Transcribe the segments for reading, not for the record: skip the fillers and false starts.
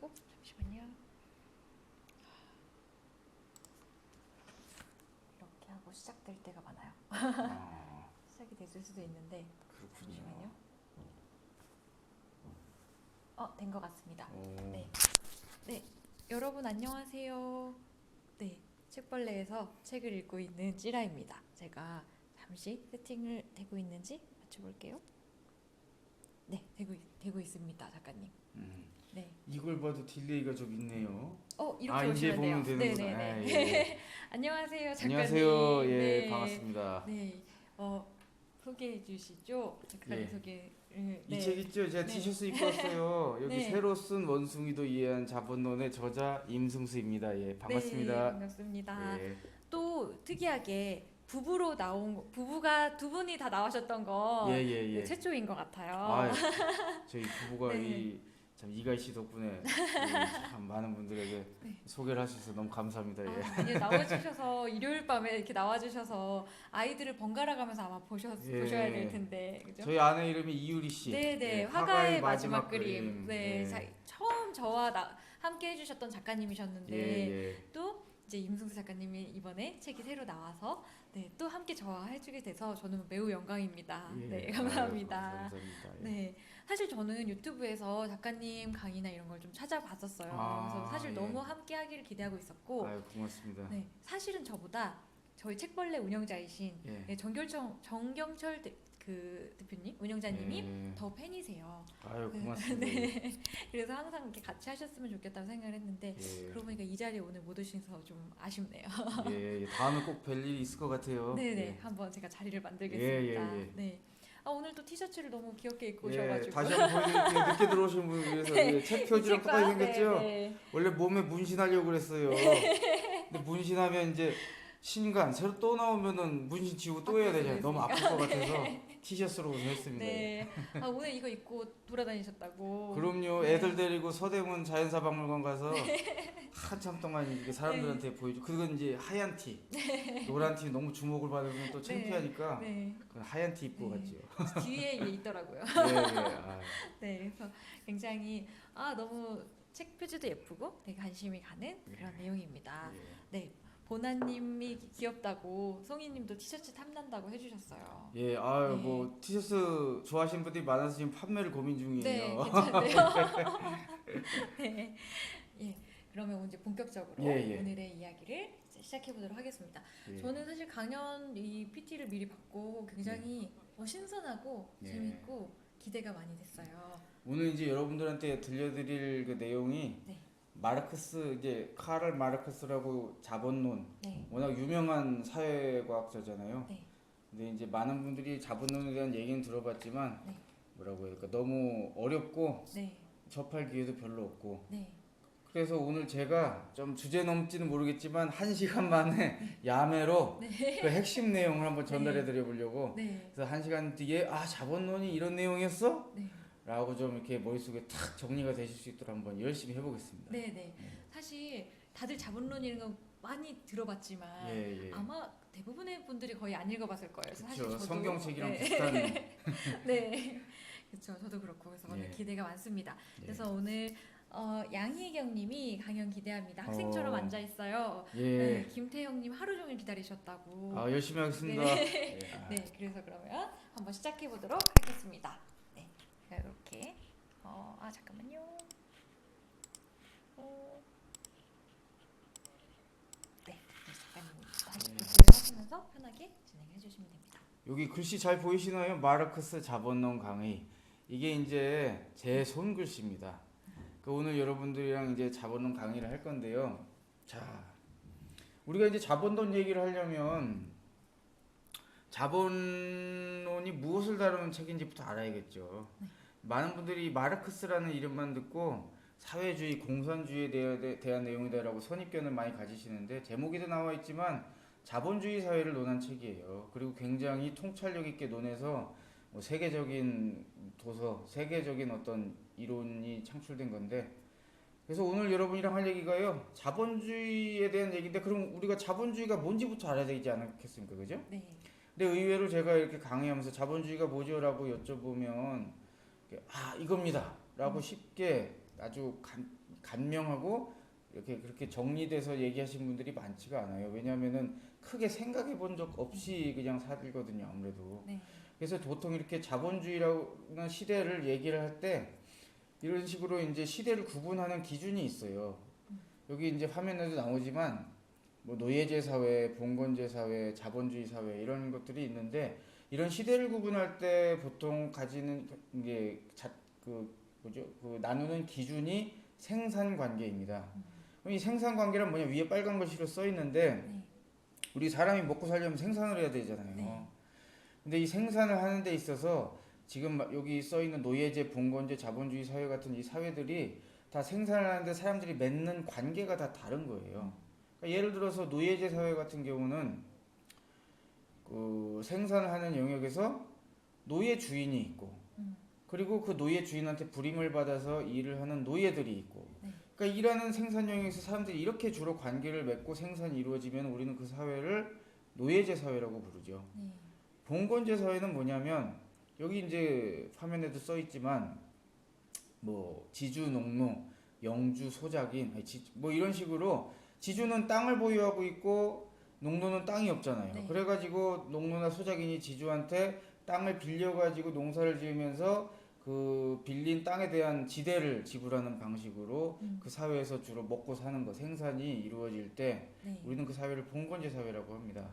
끄고 잠시만요. 이렇게 하고 시작될 때가 많아요. 시작이 됐을 수도 있는데 그렇군요. 잠시만요. 된 것 같습니다. 네. 네, 여러분 안녕하세요. 네, 책벌레에서 책을 읽고 있는 찌라입니다. 제가 잠시 세팅을 되고 있는지 맞춰볼게요. 네, 되고 있습니다, 작가님. 네. 이걸 봐도 딜레이가 좀 있네요. 이렇게 이제 오시면 보면 돼요. 되는구나. 네네네. 예. 안녕하세요, 작가님. 안녕하세요. 예, 네. 반갑습니다. 네, 소개해 주시죠. 작가님 예. 소개를. 이 책 있죠? 제가 네. 티셔츠 입고 왔어요. 여기 네. 새로 쓴 원숭이도 이해한 자본론의 저자 임승수입니다. 예, 반갑습니다. 네, 반갑습니다. 예. 또 특이하게 부부가 두 분이 다 나오셨던 거 예. 최초인 것 같아요. 아, 저희 부부가 네. 참 이가희 씨 덕분에 참 많은 분들에게 네. 소개를 하셔서 너무 감사합니다. 예. 아니요, 나와주셔서 일요일 밤에 이렇게 나와주셔서 아이들을 번갈아 가면서 아마 보셔야 될 텐데, 그죠? 저희 아내 이름이 이유리 씨. 네네, 예, 화가의 마지막 그림. 네, 예. 처음 저와 함께 해주셨던 작가님이셨는데 예. 또 이제 임승수 작가님이 이번에 책이 새로 나와서 또 함께 저와 해주게 돼서 저는 매우 영광입니다. 예. 네, 감사합니다. 감사합니다. 예. 네, 사실 저는 유튜브에서 작가님 강의나 이런 걸 좀 찾아봤었어요. 그래서 사실 예. 너무 함께 하기를 기대하고 있었고, 아유, 고맙습니다. 네, 사실은 저보다 저희 책벌레 운영자이신 예. 정경철 대표님, 운영자님이 예. 더 팬이세요. 아유, 고맙습니다. 네. 그래서 항상 이렇게 같이 하셨으면 좋겠다고 생각을 했는데, 예. 그러고 보니까 이 자리에 오늘 못 오셔서 좀 아쉽네요. 예, 다음에 꼭 뵐 일이 있을 것 같아요. 네네, 예. 한번 제가 자리를 만들겠습니다. 예. 네. 오늘 또 티셔츠를 너무 귀엽게 입고 예, 오셔가지고. 다시 한번 보여드릴게요. 늦게 들어오신 분을 위해서 네. 책 표지랑 책과, 똑같이 생겼죠? 네. 원래 몸에 문신하려고 그랬어요. 근데 문신하면 이제 신간 새로 또 나오면은 문신 지우고 또 해야 되잖아요. 너무 아플 것 같아서 티셔츠로 오늘 했습니다. 네. 오늘 이거 입고 돌아다니셨다고. 그럼요. 네. 애들 데리고 서대문 자연사박물관 가서 한참 동안 이렇게 사람들한테 보여줘. 그건 이제 하얀 티. 노란 티 너무 주목을 받으면 또 창피하니까 네. 그건 하얀 티 입고 네. 갔죠. 뒤에 있더라고요. 아. 네, 그래서 굉장히 너무 책 표지도 예쁘고 되게 관심이 가는 그런 내용입니다. 네, 보나님이 귀엽다고 송이님도 티셔츠 탐난다고 해주셨어요. 예, 네. 뭐 티셔츠 좋아하시는 분들이 많아서 지금 판매를 고민 중이에요. 네, 괜찮네요. 네, 예, 그러면 이제 본격적으로 예. 오늘의 이야기를 시작해 보도록 하겠습니다. 예. 저는 사실 강연 이 PT를 미리 받고 굉장히 신선하고 예. 재밌고 기대가 많이 됐어요. 오늘 이제 여러분들한테 들려드릴 그 내용이 네. 마르크스, 이제 카를 마르크스라고 자본론, 네. 워낙 유명한 사회과학자잖아요. 네. 근데 이제 많은 분들이 자본론에 대한 얘기는 들어봤지만 네. 뭐라고 해야 될까, 너무 어렵고 네. 접할 기회도 별로 없고, 네. 그래서 오늘 제가 좀 주제 넘지는 모르겠지만 1시간 만에 야매로 그 핵심 내용을 한번 전달해 드려 보려고. 네. 그래서 1시간 뒤에 자본론이 이런 내용이었어? 네. 라고 좀 이렇게 머릿속에 탁 정리가 되실 수 있도록 한번 열심히 해보겠습니다. 네. 사실 다들 자본론이라는 거 많이 들어봤지만 예. 아마 대부분의 분들이 거의 안 읽어봤을 거예요. 사실 그렇죠. 저도 성경책이랑 비슷한. 네, 그렇죠. 저도 그렇고 그래서 오늘 예. 기대가 많습니다. 예. 그래서 오늘 양희경님이 강연 기대합니다. 학생처럼 앉아 있어요. 예. 네, 김태형님 하루 종일 기다리셨다고. 열심히 하겠습니다. 네. 예. 네, 그래서 그러면 한번 시작해 보도록 하겠습니다. 네, 이렇게 잠깐만요. 네, 작가님 다시 준비를 하시면서 편하게 진행해 주시면 됩니다. 여기 글씨 잘 보이시나요? 마르크스 자본론 강의. 이게 이제 제 손글씨입니다. 오늘 여러분들이랑 이제 자본론 강의를 할 건데요. 자, 우리가 이제 자본론 얘기를 하려면 자본론이 무엇을 다루는 책인지부터 알아야겠죠. 많은 분들이 마르크스라는 이름만 듣고 사회주의, 공산주의에 대한 내용이다라고 선입견을 많이 가지시는데, 제목에도 나와 있지만 자본주의 사회를 논한 책이에요. 그리고 굉장히 통찰력 있게 논해서 세계적인 도서, 세계적인 어떤 이론이 창출된 건데, 그래서 오늘 여러분이랑 할 얘기가요, 자본주의에 대한 얘기인데, 그럼 우리가 자본주의가 뭔지부터 알아야 되지 않겠습니까? 그죠? 네. 근데 의외로 제가 이렇게 강의하면서 자본주의가 뭐죠? 라고 여쭤보면 이겁니다 라고 쉽게 아주 간명하고 이렇게 그렇게 정리돼서 얘기하신 분들이 많지가 않아요. 왜냐하면은 크게 생각해 본 적 없이 그냥 살거든요, 아무래도. 네. 그래서 보통 이렇게 자본주의라는 시대를 얘기를 할 때 이런 식으로 이제 시대를 구분하는 기준이 있어요. 여기 이제 화면에도 나오지만 뭐 노예제 사회, 봉건제 사회, 자본주의 사회 이런 것들이 있는데 이런 시대를 구분할 때 보통 가지는 이게 그 나누는 기준이 생산 관계입니다. 그럼 이 생산 관계란 뭐냐 위에 빨간 글씨로 써 있는데 네. 우리 사람이 먹고 살려면 생산을 해야 되잖아요. 네. 근데 이 생산을 하는 데 있어서 지금 여기 써 있는 노예제, 봉건제, 자본주의 사회 같은 이 사회들이 다 생산을 하는데 사람들이 맺는 관계가 다 다른 거예요. 그러니까 예를 들어서 노예제 사회 같은 경우는 그 생산을 하는 영역에서 노예 주인이 있고 그리고 그 노예 주인한테 불임을 받아서 일을 하는 노예들이 있고 네. 그러니까 일하는 생산 영역에서 사람들이 이렇게 주로 관계를 맺고 생산이 이루어지면 우리는 그 사회를 노예제 사회라고 부르죠. 네. 봉건제 사회는 뭐냐면 여기 이제 화면에도 써 있지만 뭐 지주, 농노, 영주, 소작인 뭐 이런 식으로 지주는 땅을 보유하고 있고 농노는 땅이 없잖아요. 네. 그래가지고 농노나 소작인이 지주한테 땅을 빌려가지고 농사를 지으면서 그 빌린 땅에 대한 지대를 지불하는 방식으로 그 사회에서 주로 먹고 사는 거 생산이 이루어질 때 네. 우리는 그 사회를 봉건제 사회라고 합니다.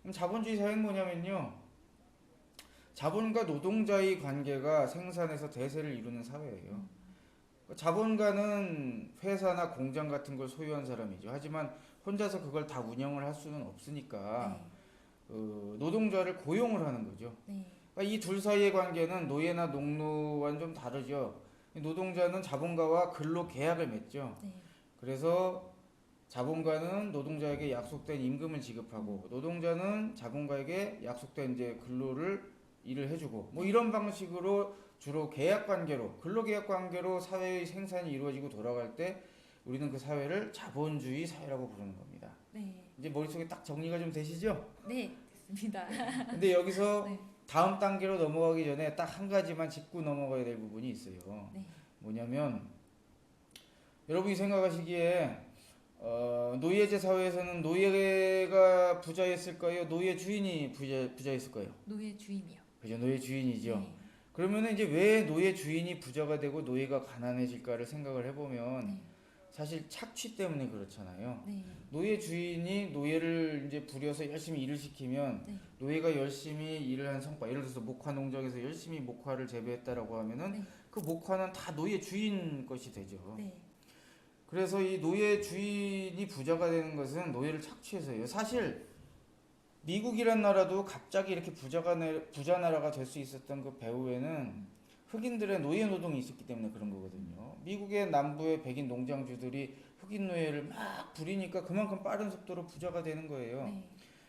그럼 자본주의 사회는 뭐냐면요. 자본과 노동자의 관계가 생산에서 대세를 이루는 사회예요. 자본가는 회사나 공장 같은 걸 소유한 사람이죠. 하지만 혼자서 그걸 다 운영을 할 수는 없으니까 노동자를 고용을 하는 거죠. 네. 그러니까 이 둘 사이의 관계는 노예나 농노와는 좀 다르죠. 노동자는 자본가와 근로 계약을 맺죠. 네. 그래서 자본가는 노동자에게 약속된 임금을 지급하고 노동자는 자본가에게 약속된 이제 일을 해주고 뭐 이런 방식으로 주로 계약 관계로 근로계약 관계로 사회의 생산이 이루어지고 돌아갈 때 우리는 그 사회를 자본주의 사회라고 부르는 겁니다. 네. 이제 머릿속에 딱 정리가 좀 되시죠? 네. 됐습니다. 근데 여기서 네. 다음 단계로 넘어가기 전에 딱 한 가지만 짚고 넘어가야 될 부분이 있어요. 네. 뭐냐면 여러분이 생각하시기에 노예제 사회에서는 노예가 부자였을까요? 노예 주인이 부자였을까요? 노예 주인이요. 그죠, 노예 주인이죠. 네. 그러면 이제 왜 노예 주인이 부자가 되고 노예가 가난해질까를 생각을 해보면 네. 사실 착취 때문에 그렇잖아요. 네. 노예 주인이 노예를 이제 부려서 열심히 일을 시키면 네. 노예가 열심히 일을 한 성과, 예를 들어서 목화 농장에서 열심히 목화를 재배했다라고 하면은 네. 그 목화는 다 노예 주인 것이 되죠. 네. 그래서 이 노예 주인이 부자가 되는 것은 노예를 착취해서예요. 사실 미국이란 나라도 갑자기 이렇게 부자 나라가 될 수 있었던 그 배후에는 흑인들의 노예 노동이 있었기 때문에 그런 거거든요. 미국의 남부의 백인 농장주들이 흑인 노예를 막 부리니까 그만큼 빠른 속도로 부자가 되는 거예요. 네.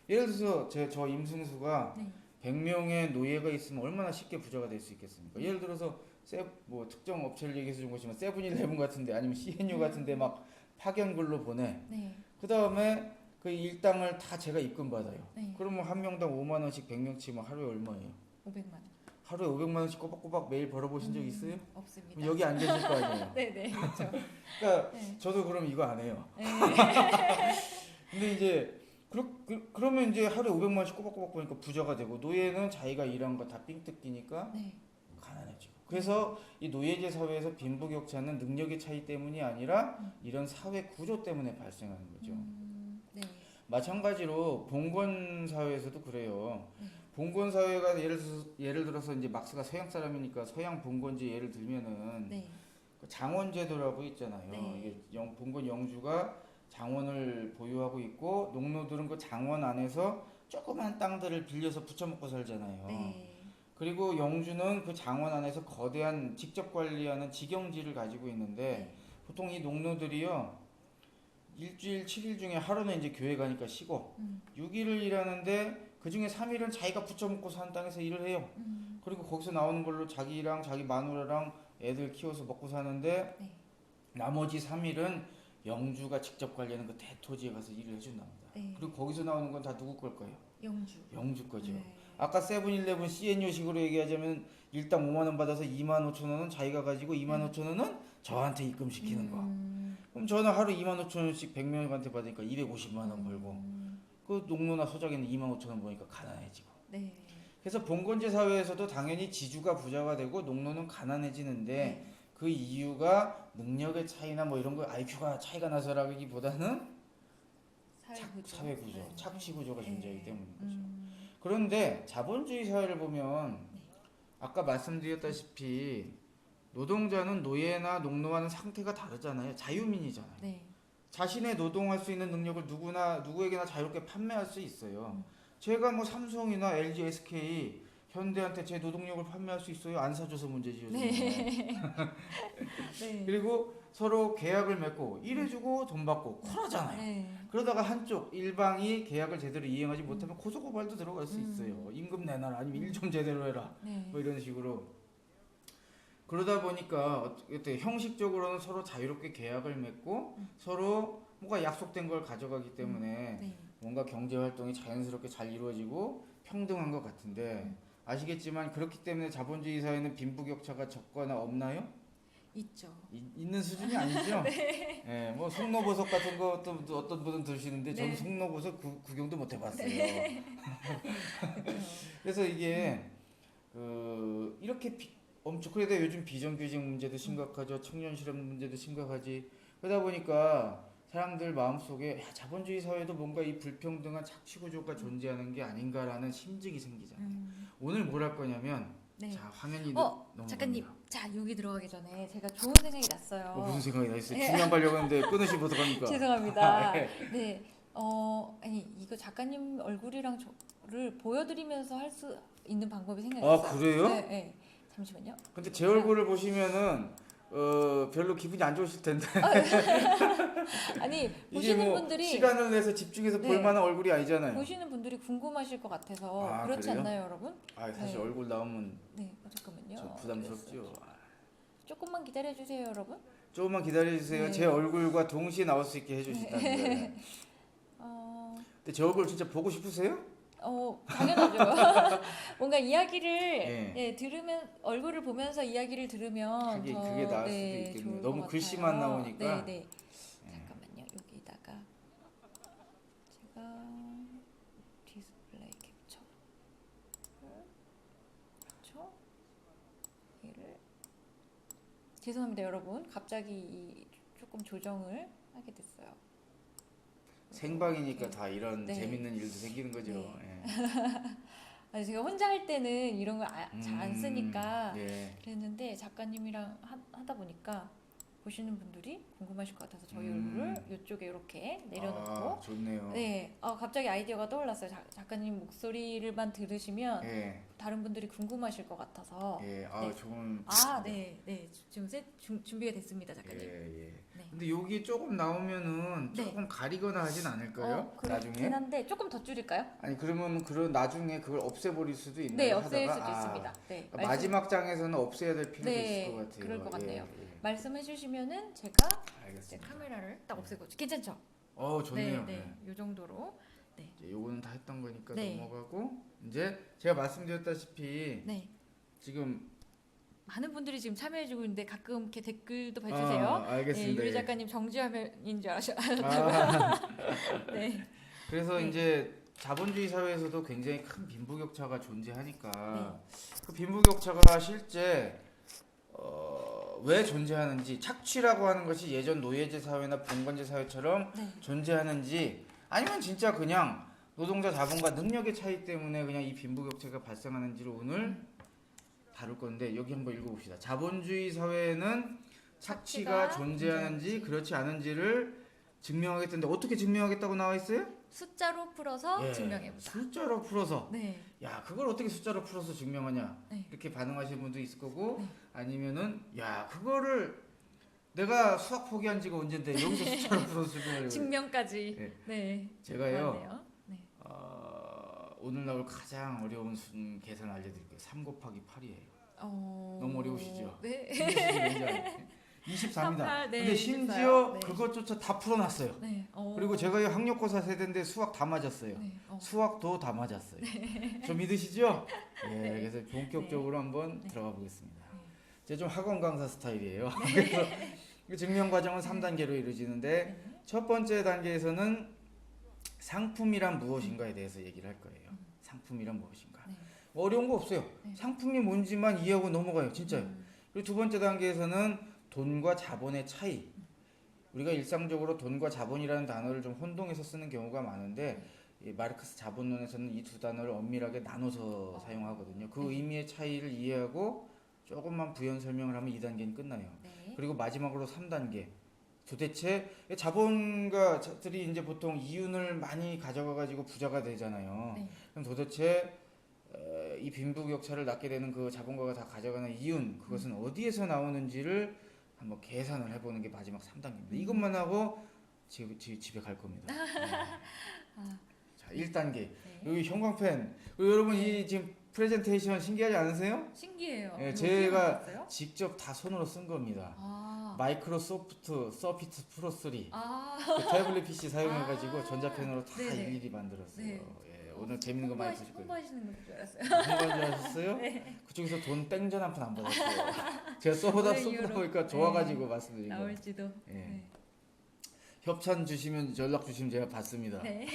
예를 들어서 저 임승수가 네. 100명의 노예가 있으면 얼마나 쉽게 부자가 될 수 있겠습니까? 예를 들어서 뭐 특정 업체를 얘기해서 준 것이면 세븐일레븐 같은데 아니면 CNU 같은데 막 파견글로 보내. 네. 그 다음에 그 일당을 다 제가 입금받아요. 네. 그러면 한 명당 5만 원씩 100명 치면 하루에 얼마예요? 500만 원. 하루에 500만 원씩 꼬박꼬박 매일 벌어보신 적 있어요? 없습니다. 그럼 여기 안 계실 거 아니에요? 네네. 그렇죠. 그러니까 네. 저도 그럼 이거 안 해요. 네. 근데 이제 그러면 이제 하루에 500만 원씩 꼬박꼬박 보니까 부자가 되고 노예는 자기가 일한 거 다 삥 뜯기니까 네. 가난해지고. 그래서 이 노예제 사회에서 빈부격차는 능력의 차이 때문이 아니라 이런 사회 구조 때문에 발생하는 거죠. 네. 마찬가지로 봉건 사회에서도 그래요. 네. 봉건 사회가 예를 들어서 이제 막스가 서양 사람이니까 서양 봉건제 예를 들면은 네. 그 장원제도라고 있잖아요. 네. 이게 봉건 영주가 장원을 보유하고 있고 농노들은 그 장원 안에서 조그만 땅들을 빌려서 부쳐먹고 살잖아요. 네. 그리고 영주는 그 장원 안에서 거대한 직접 관리하는 직영지를 가지고 있는데 네. 보통 이 농노들이요 일주일 7일 중에 하루는 이제 교회 가니까 쉬고 6일을 일하는데 그 중에 3일은 자기가 부쳐먹고 사는 땅에서 일을 해요. 그리고 거기서 나오는 걸로 자기랑 자기 마누라랑 애들 키워서 먹고 사는데 네. 나머지 3일은 영주가 직접 관리하는 그 대토지에 가서 일을 해준답니다. 네. 그리고 거기서 나오는 건 다 누구 걸 거예요? 영주. 영주 거죠. 네. 아까 세븐일레븐 CNU식으로 얘기하자면 일당 5만 원 받아서 2만 5천 원은 자기가 가지고 2만 5천 원은 저한테 입금시키는 거. 그럼 저는 하루 25,000원씩 100명한테 받으니까 250만 원 벌고 그 농노나 소작이는 25,000원 보니까 가난해지고. 네. 그래서 봉건제 사회에서도 당연히 지주가 부자가 되고 농노는 가난해지는데 네. 그 이유가 능력의 차이나 뭐 이런 거 IQ가 차이가 나서라기보다는 사회 구조, 네. 착취 구조가 네. 존재하기 때문인 거죠. 그런데 자본주의 사회를 보면 아까 말씀드렸다시피 노동자는 노예나 농노와는 상태가 다르잖아요. 자유민이잖아요. 네. 자신의 노동할 수 있는 능력을 누구에게나 자유롭게 판매할 수 있어요. 제가 뭐 삼성이나 LG, SK, 현대한테 제 노동력을 판매할 수 있어요? 안 사줘서 문제지요. 네. 네. 그리고 서로 계약을 맺고 일해주고 돈 받고 쿨하잖아요. 네. 그러다가 한쪽 일방이 계약을 제대로 이행하지 못하면 고소고발도 들어갈 수 있어요. 임금 내놔라 아니면 일 좀 제대로 해라. 네. 뭐 이런 식으로. 그러다 보니까 어떻게 형식적으로는 서로 자유롭게 계약을 맺고 서로 뭔가 약속된 걸 가져가기 때문에 네. 뭔가 경제 활동이 자연스럽게 잘 이루어지고 평등한 것 같은데 아시겠지만 그렇기 때문에 자본주의 사회는 빈부격차가 적거나 없나요? 있죠. 있는 수준이 아니죠? 네. 예, 뭐 송로버섯 같은 거 어떤 분은 드시는데 저는 네. 송로버섯 구경도 못 해봤어요. 네. 그래서 이게 이렇게 엄청 그래도 요즘 비정규직 문제도 심각하죠. 청년 실업 문제도 심각하지. 그러다 보니까 사람들 마음속에 야, 자본주의 사회도 뭔가 이 불평등한 착취 구조가 존재하는 게 아닌가라는 심증이 생기잖아요. 오늘 뭘 할 거냐면 네. 자 화면이 작가님, 넘어갑니다. 자 여기 들어가기 전에 제가 좋은 생각이 났어요. 무슨 생각이 나 있어요? 네. 중요한 가려고 했는데 끊으시면 어떡합니까? 죄송합니다. 네. 네. 아니 이거 작가님 얼굴이랑 저를 보여드리면서 할 수 있는 방법이 생각났어요. 아 그래요? 네, 네. 잠시만요. 근데 제 얼굴을 보시면은 별로 기분이 안 좋으실 텐데 아니 이게 보시는 뭐 분들이 시간을 내서 집중해서 네. 볼 만한 얼굴이 아니잖아요. 보시는 분들이 궁금하실 것 같아서 아, 그렇지 그래요? 않나요, 여러분? 아 사실 네. 얼굴 나오면 네, 잠깐만요. 좀 부담스럽죠. 조금만 기다려 주세요, 여러분. 조금만 기다려주세요. 네. 제 얼굴과 동시에 나올 수 있게 해주신다는 거예요. 근데 제 얼굴 진짜 보고 싶으세요? 당연하죠. 뭔가 이야기를 네. 들으면 얼굴을 보면서 이야기를 들으면 그게 더 나을 네, 수도 있겠네요. 좋을 너무 것 글씨만 같아요. 나오니까. 네. 잠깐만요. 여기다가 제가 디스플레이 캡처 그렇죠? 얘를 죄송합니다, 여러분. 갑자기 조금 조정을 하게 됐어요. 생방이니까 이렇게. 다 이런 네. 재밌는 일도 생기는 거죠. 네. 예. 아니, 제가 혼자 할 때는 이런 걸 잘 안 쓰니까 예. 그랬는데 작가님이랑 하다 보니까 보시는 분들이 궁금하실 것 같아서 저희 얼굴을 이쪽에 이렇게 내려놓고 아, 좋네요. 네, 갑자기 아이디어가 떠올랐어요. 작가님 목소리를만 들으시면 예. 다른 분들이 궁금하실 것 같아서 예. 아, 네. 좋은. 네. 지금 준비가 됐습니다, 작가님. 예. 네. 근데 여기 조금 나오면은 네. 조금 가리거나 하진 않을까요? 나중에? 그렇긴 한데 조금 더 줄일까요? 아니 그러면 나중에 그걸 없애버릴 수도 있나요? 네, 없앨 하다가? 수도 있습니다. 네, 그러니까 마지막 장에서는 없애야 될 필요도 네, 있을 것 같아요. 그럴 것 같네요. 예. 말씀해 주시면은 제가 이제 알겠습니다. 카메라를 딱 없애고 괜찮죠? 좋네요. 네, 이 정도로. 이제 요거는 다 했던 거니까 네. 넘어가고 이제 제가 말씀드렸다시피 네. 지금 많은 분들이 지금 참여해주고 있는데 가끔 이렇게 댓글도 봐주세요. 알겠습니다. 유리 예. 작가님 정지화면인 줄 아, 아셨다고요? 네. 그래서 네. 이제 자본주의 사회에서도 굉장히 큰 빈부격차가 존재하니까 네. 그 빈부격차가 실제 왜 존재하는지 착취라고 하는 것이 예전 노예제 사회나 봉건제 사회처럼 네. 존재하는지 아니면 진짜 그냥 노동자 자본과 능력의 차이 때문에 그냥 이 빈부격차가 발생하는지를 오늘 다룰 건데 여기 한번 읽어봅시다. 자본주의 사회에는 착취가 존재하는지 그렇지 않은지를 증명하겠다는데 어떻게 증명하겠다고 나와 있어요? 숫자로 풀어서 예, 증명해보자. 숫자로 풀어서. 네. 야 그걸 어떻게 숫자로 풀어서 증명하냐 네. 이렇게 반응하시는 분도 있을 거고 네. 아니면은 야 그거를 내가 수학 포기한 지가 언젠데 여기서 숫자로 풀어서 증명하려고 증명까지. 네. 네. 제가요 그렇네요. 네. 오늘 나올 가장 어려운 계산 알려드릴게요. 3 곱하기 8이에요. 너무 어려우시죠? 네. 24입니다. 38, 네, 근데 심지어 24, 네. 그것조차 다 풀어놨어요. 네. 그리고 제가 이 학력고사 세대인데 수학 다 맞았어요. 네. 수학도 다 맞았어요. 저 믿으시죠? 예, 네. 그래서 본격적으로 한번 네. 들어가 보겠습니다. 네. 제가 좀 학원 강사 스타일이에요. 그래서 그 증명 과정은 3단계로 이루어지는데 네. 첫 번째 단계에서는 상품이란 무엇인가에 대해서 얘기를 할 거예요. 상품이란 무엇인가. 네. 어려운 거 없어요. 네. 상품이 뭔지만 이해하고 넘어가요. 진짜요. 음. 그리고 두 번째 단계에서는 돈과 자본의 차이. 우리가 일상적으로 돈과 자본이라는 단어를 좀 혼동해서 쓰는 경우가 많은데 이 마르크스 자본론에서는 이 두 단어를 엄밀하게 나눠서 사용하거든요. 그 네. 의미의 차이를 이해하고 조금만 부연 설명을 하면 2단계는 끝나요. 네. 그리고 마지막으로 3단계. 도대체 자본가들이 이제 보통 이윤을 많이 가져가 가지고 부자가 되잖아요. 네. 그럼 도대체 이 빈부격차를 낳게 되는 그 자본가가 다 가져가는 이윤 그것은 어디에서 나오는지를 한번 계산을 해보는 게 마지막 3단계입니다. 이것만 하고 집에 갈 겁니다. 네. 아. 자, 1단계. 네. 여기 형광펜. 여러분 이 지금 프레젠테이션 신기하지 않으세요? 신기해요. 예, 이거 제가 어떻게 만들었어요? 직접 다 손으로 쓴 겁니다. 아. 마이크로소프트 서피스 프로 3 아. 그 태블릿 PC 사용해가지고 아. 전자펜으로 다 네네. 일일이 만들었어요. 네. 예, 오늘 재밌는 거 많이 보실 거예요. 홍보하시는 건 줄 알았어요. 홍보한 줄 아셨어요? 네. 그쪽에서 돈 땡전 한 푼 안 받았어요. 제가 써보다 오늘 이후로. 보니까 좋아가지고 말씀드린 거. 나올지도. 예. 네. 협찬 주시면 연락 주시면 제가 받습니다. 네.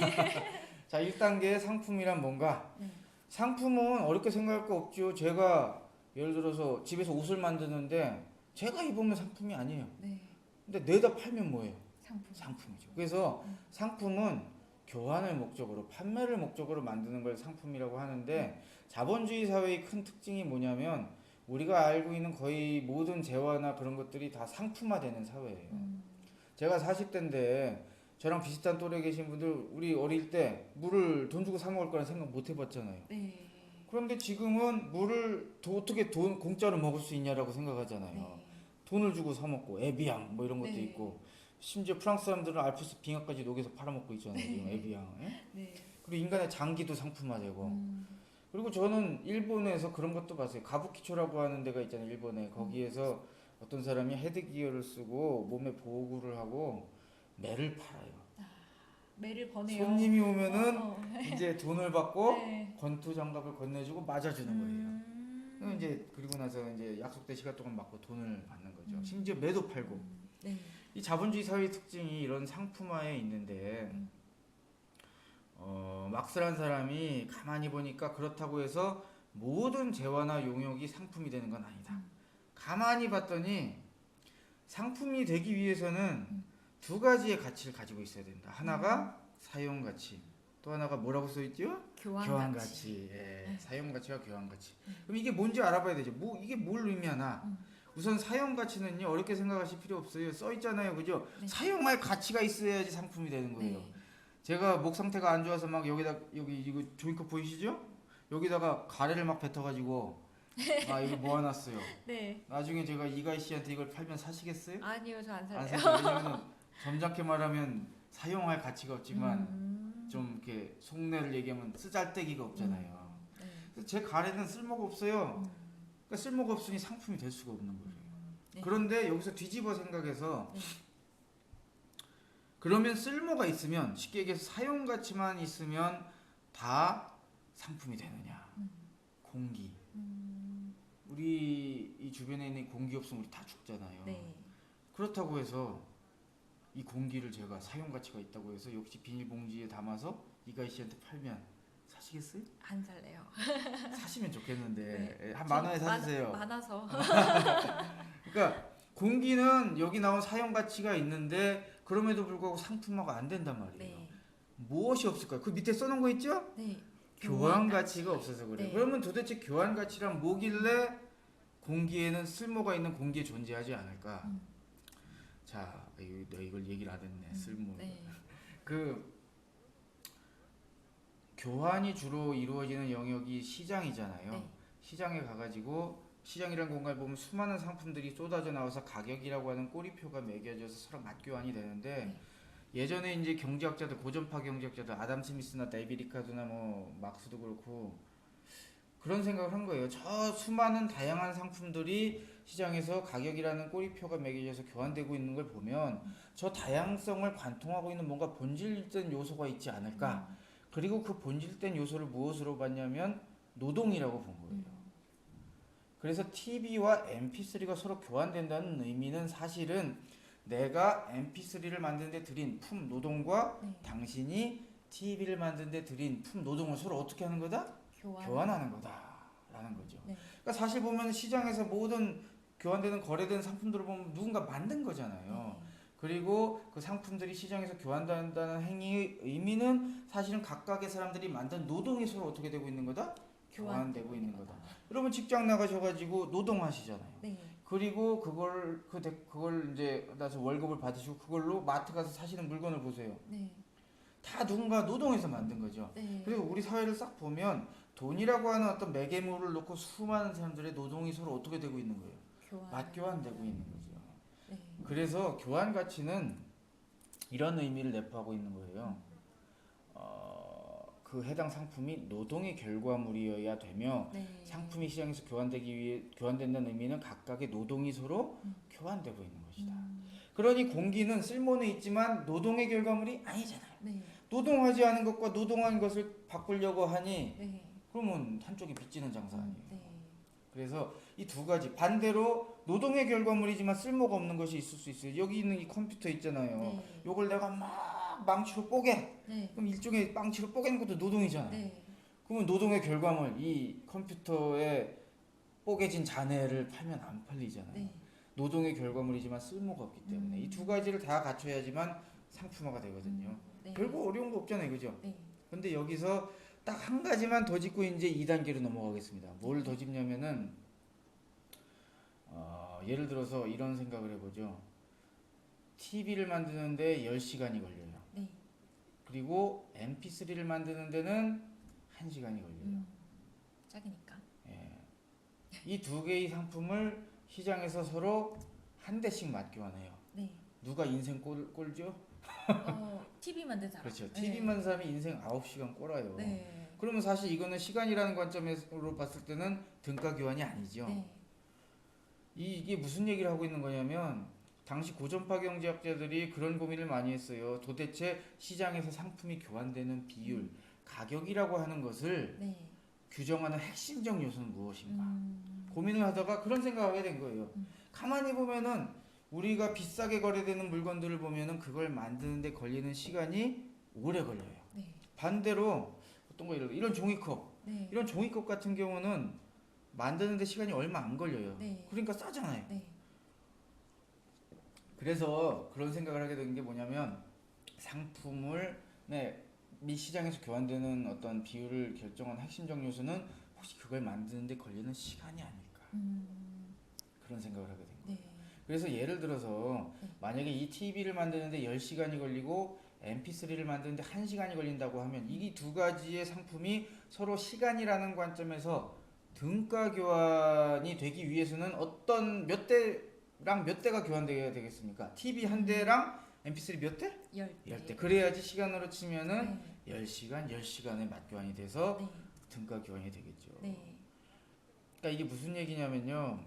자, 1단계 상품이란 뭔가? 네. 상품은 어렵게 생각할 거 없죠. 제가 예를 들어서 집에서 옷을 만드는데 제가 입으면 상품이 아니에요. 네. 근데 내다 팔면 뭐예요? 상품. 상품이죠. 그래서 상품은 교환을 목적으로 판매를 목적으로 만드는 걸 상품이라고 하는데 자본주의 사회의 큰 특징이 뭐냐면 우리가 알고 있는 거의 모든 재화나 그런 것들이 다 상품화되는 사회예요. 제가 40대인데 저랑 비슷한 또래 계신 분들 우리 어릴 때 물을 돈 주고 사 먹을 거란 생각 못 해봤잖아요. 네. 그런데 지금은 물을 어떻게 돈 공짜로 먹을 수 있냐라고 생각하잖아요. 네. 돈을 주고 사 먹고 에비앙 뭐 이런 것도 네. 있고 심지어 프랑스 사람들은 알프스 빙하까지 녹여서 팔아먹고 있잖아요. 지금 에비앙. 예? 네. 그리고 인간의 장기도 상품화되고 그리고 저는 일본에서 그런 것도 봤어요. 가부키초라고 하는 데가 있잖아요. 일본에 거기에서 어떤 사람이 헤드기어를 쓰고 몸에 보호구를 하고 매를 팔아요. 매를 버네요. 손님이 오면은 어. 이제 돈을 받고 네. 권투 장갑을 건네주고 맞아주는 거예요. 그럼 이제 그리고 나서 이제 약속된 시간 동안 맞고 돈을 받는 거죠. 심지어 매도 팔고. 네. 이 자본주의 사회의 특징이 이런 상품화에 있는데 막스란 사람이 가만히 보니까 그렇다고 해서 모든 재화나 용역이 상품이 되는 건 아니다. 가만히 봤더니 상품이 되기 위해서는 두 가지의 가치를 가지고 있어야 된다. 하나가 사용 가치, 또 하나가 뭐라고 써 있죠? 교환 가치. 예, 사용 가치와 교환 가치. 그럼 이게 뭔지 알아봐야 되죠. 이게 뭘 의미하나? 우선 사용 가치는요 어렵게 생각하실 필요 없어요. 써 있잖아요, 그죠? 네. 사용할 가치가 있어야지 상품이 되는 거예요. 네. 제가 목 상태가 안 좋아서 막 여기 이거 종이컵 보이시죠? 여기다가 가래를 막 뱉어가지고 이거 모아놨어요. 네. 나중에 제가 이가희 씨한테 이걸 팔면 사시겠어요? 아니요, 저 안 안 살래요. 사죠. 왜냐면 점잖게 말하면 사용할 가치가 없지만 좀 이렇게 속내를 얘기하면 쓰잘데기가 없잖아요. 네. 그래서 제 가래는 쓸모가 없어요. 그러니까 쓸모가 없으니 상품이 될 수가 없는 거예요. 네. 그런데 여기서 뒤집어 생각해서 네. 그러면 쓸모가 있으면 쉽게 얘기해서 사용 가치만 있으면 다 상품이 되느냐? 공기. 우리 이 주변에 있는 공기 없으면 우리 다 죽잖아요. 네. 그렇다고 해서 이 공기를 제가 사용 가치가 있다고 해서 역시 비닐봉지에 담아서 이가희 씨한테 팔면 사시겠어요? 안 살래요. 사시면 좋겠는데 네. 한 만 원에 사주세요. 많아서. 그러니까 공기는 여기 나온 사용 가치가 있는데 그럼에도 불구하고 상품화가 안 된단 말이에요. 네. 무엇이 없을까요? 그 밑에 써놓은 거 있죠? 네. 교환 가치가 없어서 그래요. 네. 그러면 도대체 교환 가치란 뭐길래 공기에는 쓸모가 있는 공기에 존재하지 않을까? 자, 내가 이걸 얘기를 안 했네. 쓸모. 네. 그 교환이 주로 이루어지는 영역이 시장이잖아요. 네. 시장에 가가지고 시장이라는 공간을 보면 수많은 상품들이 쏟아져 나와서 가격이라고 하는 꼬리표가 매겨져서 서로 맞교환이 되는데 네. 예전에 이제 경제학자들 고전파 경제학자들 아담 스미스나 데이비 리카드나 뭐 막스도 그렇고 그런 생각을 한 거예요. 저 수많은 다양한 상품들이 시장에서 가격이라는 꼬리표가 매겨져서 교환되고 있는 걸 보면 저 다양성을 관통하고 있는 뭔가 본질된 요소가 있지 않을까. 그리고 그 본질된 요소를 무엇으로 봤냐면 노동이라고 본 거예요. 그래서 TV와 MP3가 서로 교환된다는 의미는 사실은 내가 MP3를 만드는데 들인 품 노동과 네. 당신이 TV를 만드는데 들인 품 노동을 서로 어떻게 하는 거다? 교환하는 거다라는 거죠. 네. 그러니까 사실 보면 시장에서 모든 교환되는 거래되는 상품들을 보면 누군가 만든 거잖아요. 네. 그리고 그 상품들이 시장에서 교환된다는 행위의 의미는 사실은 각각의 사람들이 만든 노동이 서로 어떻게 되고 있는 거다? 교환되고 있는 거다. 여러분 직장 나가셔가지고 노동하시잖아요. 네. 그리고 그걸 이제 나서 월급을 받으시고 그걸로 마트 가서 사시는 물건을 보세요. 네. 다 누군가 노동해서 만든 거죠. 네. 그리고 우리 사회를 싹 보면 돈이라고 하는 어떤 매개물을 놓고 수많은 사람들의 노동이 서로 어떻게 되고 있는 거예요? 맞교환되고 있는 거죠. 네. 그래서 교환 가치는 이런 의미를 내포하고 있는 거예요. 그 해당 상품이 노동의 결과물이어야 되며 네. 상품이 시장에서 교환된다는 의미는 각각의 노동이 서로 교환되고 있는 것이다. 그러니 공기는 쓸모는 있지만 노동의 결과물이 아니잖아요. 네. 노동하지 않은 것과 노동한 것을 바꾸려고 하니 네. 그러면 한쪽이 빚지는 장사 아니에요. 네. 그래서 이 두 가지 반대로 노동의 결과물이지만 쓸모가 없는 것이 있을 수 있어요. 여기 있는 이 컴퓨터 있잖아요. 네. 요걸 내가 막 망치로 뽀개. 네. 그럼 일종의 망치로 뽀개는 것도 노동이잖아요. 네. 그러면 노동의 결과물 이 컴퓨터에 뽀개진 잔해를 팔면 안 팔리잖아요. 네. 노동의 결과물이지만 쓸모가 없기 때문에 이 두 가지를 다 갖춰야지만 상품화가 되거든요. 네. 별거 어려운 거 없잖아요, 그죠? 네. 근데 여기서 딱 한 가지만 더 짚고 이제 2단계로 넘어가겠습니다. 뭘 더 짚냐면은 예를 들어서 이런 생각을 해보죠. TV를 만드는데 10시간이 걸려요. 네. 그리고 MP3를 만드는 데는 1시간이 걸려요. 작으니까. 예. 이 두 개의 상품을 시장에서 서로 한 대씩 맞교환해요. 네. 누가 인생 꼴죠? TV 만든 사람. 그렇죠. 네. TV 만든 사람이 인생 9시간 꼴아요. 네. 그러면 사실 이거는 시간이라는 관점으로 봤을 때는 등가 교환이 아니죠. 네. 이게 무슨 얘기를 하고 있는 거냐면 당시 고전파 경제학자들이 그런 고민을 많이 했어요. 도대체 시장에서 상품이 교환되는 비율, 가격이라고 하는 것을 네. 규정하는 핵심적 요소는 무엇인가? 고민을 하다가 그런 생각을 하게 된 거예요. 가만히 보면은 우리가 비싸게 거래되는 물건들을 보면은 그걸 만드는데 걸리는 시간이 오래 걸려요. 네. 반대로 어떤 거 이런 종이컵, 네. 이런 종이컵 같은 경우는 만드는데 시간이 얼마 안 걸려요. 네. 그러니까 싸잖아요. 네. 그래서 그런 생각을 하게 된 게 뭐냐면 상품을 미 시장에서 교환되는 어떤 비율을 결정하는 핵심적 요소는 혹시 그걸 만드는데 걸리는 시간이 아닐까 그런 생각을 하게 된 거예요. 네. 그래서 예를 들어서 네. 만약에 이 TV를 만드는데 10시간이 걸리고 MP3를 만드는데 1시간이 걸린다고 하면 이 두 가지의 상품이 서로 시간이라는 관점에서 등가 교환이 되기 위해서는 어떤 몇 대랑 몇 대가 교환되어야 되겠습니까? TV 한 대랑 MP3 몇 대? 10대. 그래야지 시간으로 치면은 네. 10시간, 10시간의 맞교환이 돼서 네. 등가 교환이 되겠죠. 네. 그러니까 이게 무슨 얘기냐면요.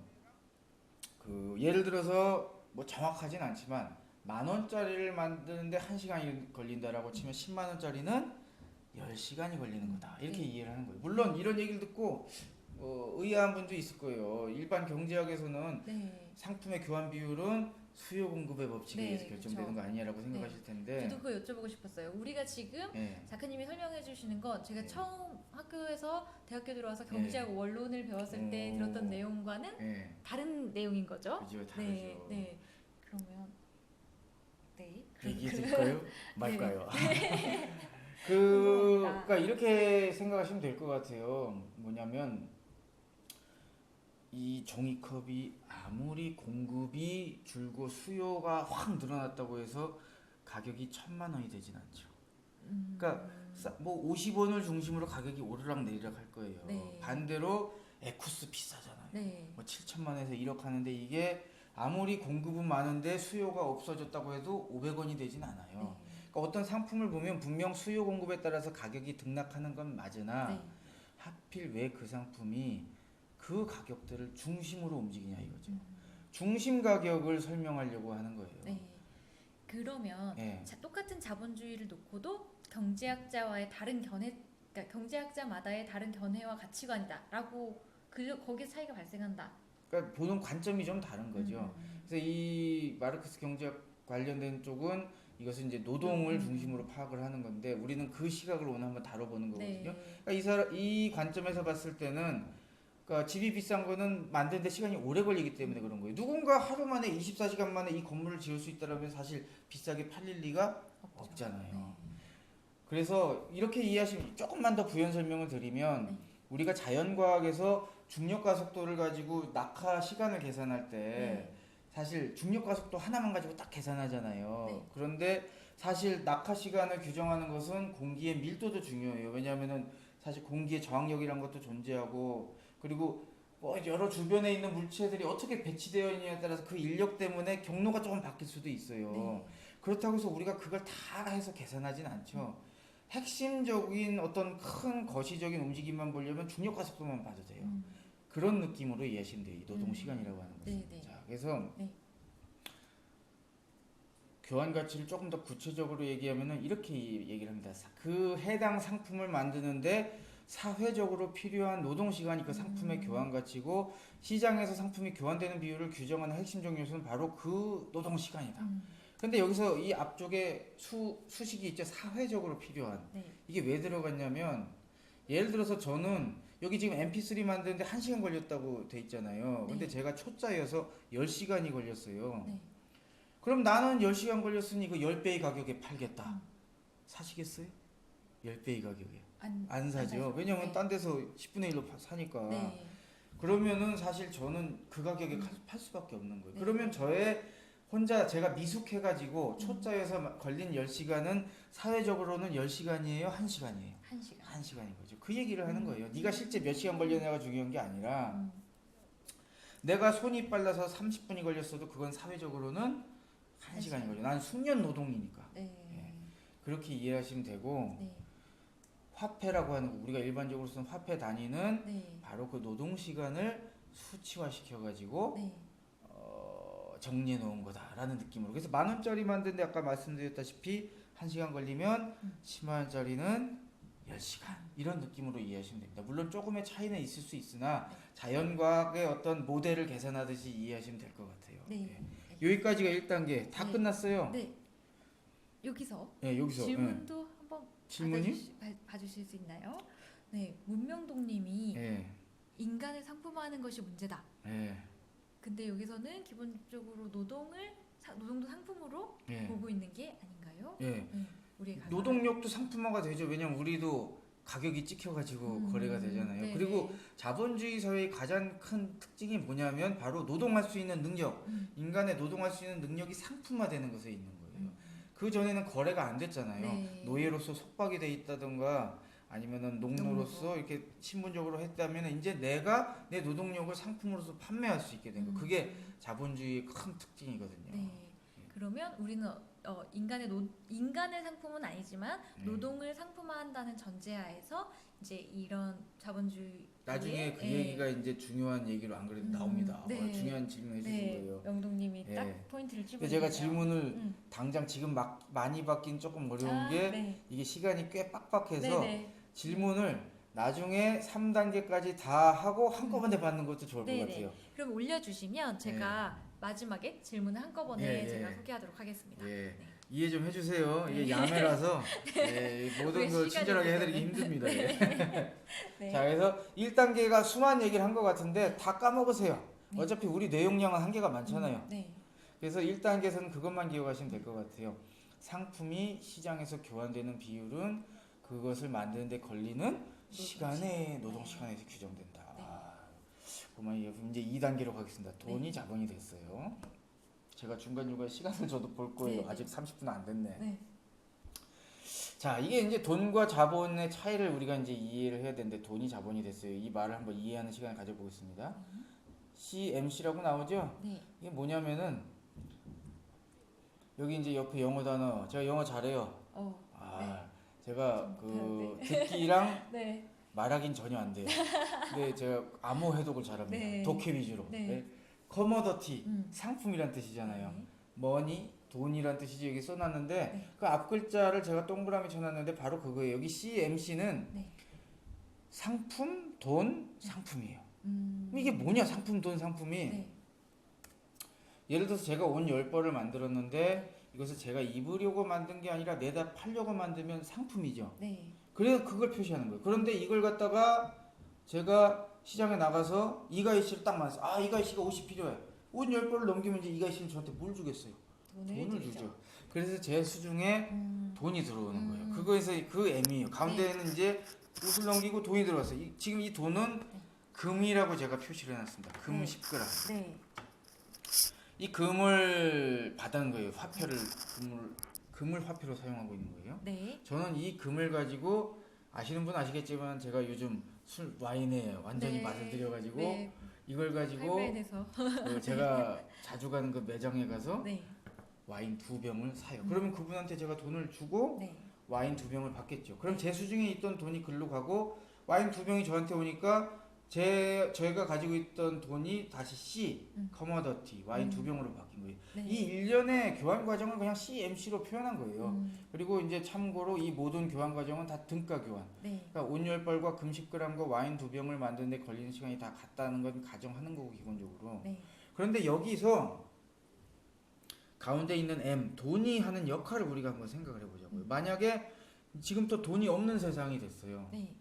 그 예를 들어서 뭐 정확하진 않지만 10,000원짜리를 만드는데 1시간이 걸린다라고 치면 10만 원짜리는 10시간이 걸리는 거다. 이렇게 네. 이해를 하는 거예요. 물론 이런 얘기를 듣고 의아한 분도 있을 거예요. 일반 경제학에서는 네. 상품의 교환 비율은 수요 공급의 법칙에 네, 의해서 결정되는 그쵸. 거 아니냐라고 생각하실 텐데. 저도 그거 여쭤보고 싶었어요. 우리가 지금 예. 작가님이 설명해 주시는 건 제가 네. 처음 학교에서 대학교 들어와서 경제학 원론을 배웠을 때 들었던 내용과는 예. 다른 내용인 거죠? 그죠, 다르죠. 네. 네. 그러면 네. 얘기해 드릴까요? 말까요? 궁금합니다. 그러니까 이렇게 생각하시면 될 것 같아요. 뭐냐면 이 종이컵이 아무리 공급이 줄고 수요가 확 늘어났다고 해서 가격이 1,000만 원이 되진 않죠. 그러니까 뭐 50원을 중심으로 가격이 오르락 내리락 할 거예요. 네. 반대로 에쿠스 비싸잖아요. 네. 뭐 7천만 원에서 1억 하는데 이게 아무리 공급은 많은데 수요가 없어졌다고 해도 500원이 되진 않아요. 네. 그러니까 어떤 상품을 보면 분명 수요 공급에 따라서 가격이 등락하는 건 맞으나 네. 하필 왜 그 상품이 그 가격대를 중심으로 움직이냐 이거죠. 중심 가격을 설명하려고 하는 거예요. 네. 그러면 예. 똑같은 자본주의를 놓고도 경제학자와의 다른 견해, 그러니까 경제학자마다의 다른 견해와 가치관이다라고 거기에 차이가 발생한다. 그러니까 보는 관점이 좀 다른 거죠. 그래서 이 마르크스 경제학 관련된 쪽은 이것은 이제 노동을 중심으로 파악을 하는 건데 우리는 그 시각을 오늘 한번 다뤄보는 거거든요. 네. 그러니까 이 관점에서 봤을 때는 그러니까 집이 비싼 거는 만드는데 시간이 오래 걸리기 때문에 그런 거예요. 누군가 하루 만에 24시간 만에 이 건물을 지을 수 있다면 사실 비싸게 팔릴 리가 없잖아요. 네. 그래서 이렇게 이해하시면 조금만 더 부연 설명을 드리면 네. 우리가 자연과학에서 중력과 속도를 가지고 낙하 시간을 계산할 때 네. 사실 중력과 속도 하나만 가지고 딱 계산하잖아요. 네. 그런데 사실 낙하 시간을 규정하는 것은 공기의 밀도도 중요해요. 왜냐하면은 사실 공기의 저항력이란 것도 존재하고 그리고 뭐 여러 주변에 있는 물체들이 어떻게 배치되어 있느냐에 따라서 그 인력 때문에 경로가 조금 바뀔 수도 있어요. 네. 그렇다고 해서 우리가 그걸 다 해서 계산하진 않죠. 핵심적인 어떤 큰 거시적인 움직임만 보려면 중력과 속도만 봐도 돼요. 그런 느낌으로 이해하시면 돼요. 이 노동 시간이라고 하는 것은. 네, 네. 자, 그래서 네. 교환 가치를 조금 더 구체적으로 얘기하면은 이렇게 얘기를 합니다. 그 해당 상품을 만드는데 사회적으로 필요한 노동 시간이 그 상품의 교환 가치고 시장에서 상품이 교환되는 비율을 규정하는 핵심적 요소는 바로 그 노동 시간이다. 근데 여기서 이 앞쪽에 수식이 있죠. 사회적으로 필요한. 네. 이게 왜 들어갔냐면 예를 들어서 저는 여기 지금 MP3 만드는데 1시간 걸렸다고 돼 있잖아요. 근데 네. 제가 초짜여서 10시간이 걸렸어요. 네. 그럼 나는 10시간 걸렸으니 그 10배의 가격에 팔겠다. 사시겠어요? 10배의 가격에. 안 사죠. 왜냐면 네. 딴 데서 10분의 1로 사니까. 네. 그러면은 사실 저는 그 가격에 팔 수밖에 없는 거예요. 네. 그러면 제가 미숙해가지고 초짜여서 걸린 10시간은 사회적으로는 10시간이에요? 1시간이에요? 1시간. 1시간인 거죠. 그 얘기를 하는 거예요. 네가 실제 몇 시간 걸렸냐가 중요한 게 아니라 내가 손이 빨라서 30분이 걸렸어도 그건 사회적으로는 1시간이 걸려. 난 숙련 노동이니까. 네. 예. 그렇게 이해하시면 되고 네. 화폐라고 하는 거 우리가 일반적으로 쓰는 화폐 단위는 네. 바로 그 노동 시간을 수치화 시켜가지고 네. 정리해 놓은 거다라는 느낌으로. 그래서 10,000원짜리 만드는데 아까 말씀드렸다시피 1시간 걸리면 100,000원짜리는 10시간 이런 느낌으로 이해하시면 됩니다. 물론 조금의 차이는 있을 수 있으나 자연과학의 어떤 모델을 계산하듯이 이해하시면 될 것 같아요. 네. 예. 여기까지가 1단계 다 네. 끝났어요. 네. 여기서 여기서 질문도 한번 질문이? 봐주실 수 있나요? 네, 문명동님이 인간을 상품화하는 것이 문제다. 근데 여기서는 기본적으로 노동도 상품으로 보고 있는 게 아닌가요? 우리의 가격을. 노동력도 상품화가 되죠. 왜냐면 우리도 가격이 찍혀가지고 거래가 되잖아요. 네네. 그리고 자본주의 사회의 가장 큰 특징이 뭐냐면 바로 노동할 수 있는 능력, 인간의 노동할 수 있는 능력이 상품화되는 것에 있는 거예요. 그 전에는 거래가 안 됐잖아요. 네. 노예로서 속박이 돼 있다던가 아니면은 농노로서 이렇게 신분적으로 했다면 이제 내가 내 노동력을 상품으로서 판매할 수 있게 된 거. 그게 자본주의의 큰 특징이거든요. 네. 그러면 우리는 인간의 상품은 아니지만 노동을 상품화한다는 전제하에서 이제 이런 자본주의 나중에 그 얘기가 이제 중요한 얘기로 안 그래도 나옵니다. 네. 중요한 질문 해주신 거예요. 영동님이 딱 포인트를 찝으셨네요. 제가 질문을 당장 지금 막 많이 받긴 조금 어려운 게 이게 시간이 꽤 빡빡해서 질문을 나중에 3단계까지 다 하고 한꺼번에 받는 것도 좋을 것 같아요. 그럼 올려주시면 제가 마지막에 질문을 한꺼번에 제가 소개하도록 하겠습니다. 이해 좀 해주세요. 이게 야매라서 모든 걸 친절하게 해드리기 힘듭니다. 자, 그래서 1단계가 수많은 얘기를 한 것 같은데 다 까먹으세요. 어차피 우리 뇌용량은 한계가 많잖아요. 그래서 1단계에서는 그것만 기억하시면 될 것 같아요. 상품이 시장에서 교환되는 비율은 그것을 만드는 데 걸리는 시간의 노동 시간에서 규정된다. 그만 이제 2단계로 가겠습니다. 돈이 자본이 됐어요. 제가 중간중간 시간을 저도 볼 거예요. 아직 30분 안 됐네. 자, 이게 이제 돈과 자본의 차이를 우리가 이제 이해를 해야 되는데 돈이 자본이 됐어요. 이 말을 한번 이해하는 시간을 가져보겠습니다. CMC라고 나오죠? 이게 뭐냐면은 여기 이제 옆에 영어 단어 제가 영어 잘해요. 제가 그 듣기랑 말하긴 전혀 안 돼요. 근데 제가 암호 해독을 잘합니다. 독해 위주로. 커머더티 상품이란 뜻이잖아요. 머니 돈이란 뜻이지 여기 써놨는데 그 앞 글자를 제가 동그라미 쳐놨는데 바로 그거예요. 여기 CMC는 상품, 돈, 상품이에요. 이게 뭐냐 상품 돈 상품이. 네. 예를 들어서 제가 옷 10벌을 만들었는데 이것을 제가 입으려고 만든 게 아니라 내다 팔려고 만들면 상품이죠. 네. 그래서 그걸 표시하는 거예요. 그런데 이걸 갖다가 제가 시장에 나가서 이가희 씨를 딱 만났어요. 아, 이가희 씨가 옷이 필요해. 옷 10벌을 넘기면 이제 이가희 씨는 저한테 뭘 주겠어요? 돈을 주죠. 그래서 제 수중에 돈이 들어오는 거예요. 그거에서 그 M이에요. 가운데에는 이제 옷을 넘기고 돈이 들어왔어요. 지금 이 돈은 금이라고 제가 표시를 해놨습니다. 금 네. 10g. 네. 이 금을 받은 거예요. 화폐를 금을 화폐로 사용하고 있는 거예요. 네. 저는 이 금을 가지고 아시는 분 아시겠지만 제가 요즘 술 와인에 완전히 네. 맛을 들여가지고 네. 이걸 가지고 할매에서 제가 자주 가는 그 매장에 가서 네. 와인 2병을 사요. 그러면 그분한테 제가 돈을 주고 네. 와인 2병을 받겠죠. 그럼 제 수중에 있던 돈이 글로 가고 와인 2병이 저한테 오니까 저희가 가지고 있던 돈이 다시 C, 커머더티, 와인 2병으로 바뀐 거예요. 네. 이 일련의 교환 과정을 그냥 CMC로 표현한 거예요. 그리고 이제 참고로 이 모든 교환 과정은 다 등가 교환. 네. 그러니까 옷 10벌과 금 10g과 와인 2병을 만드는데 걸리는 시간이 다 같다는 건 가정하는 거고 기본적으로. 네. 그런데 여기서 가운데 있는 M, 돈이 하는 역할을 우리가 한번 생각을 해보자고요. 만약에 지금 또 돈이 없는 세상이 됐어요. 네.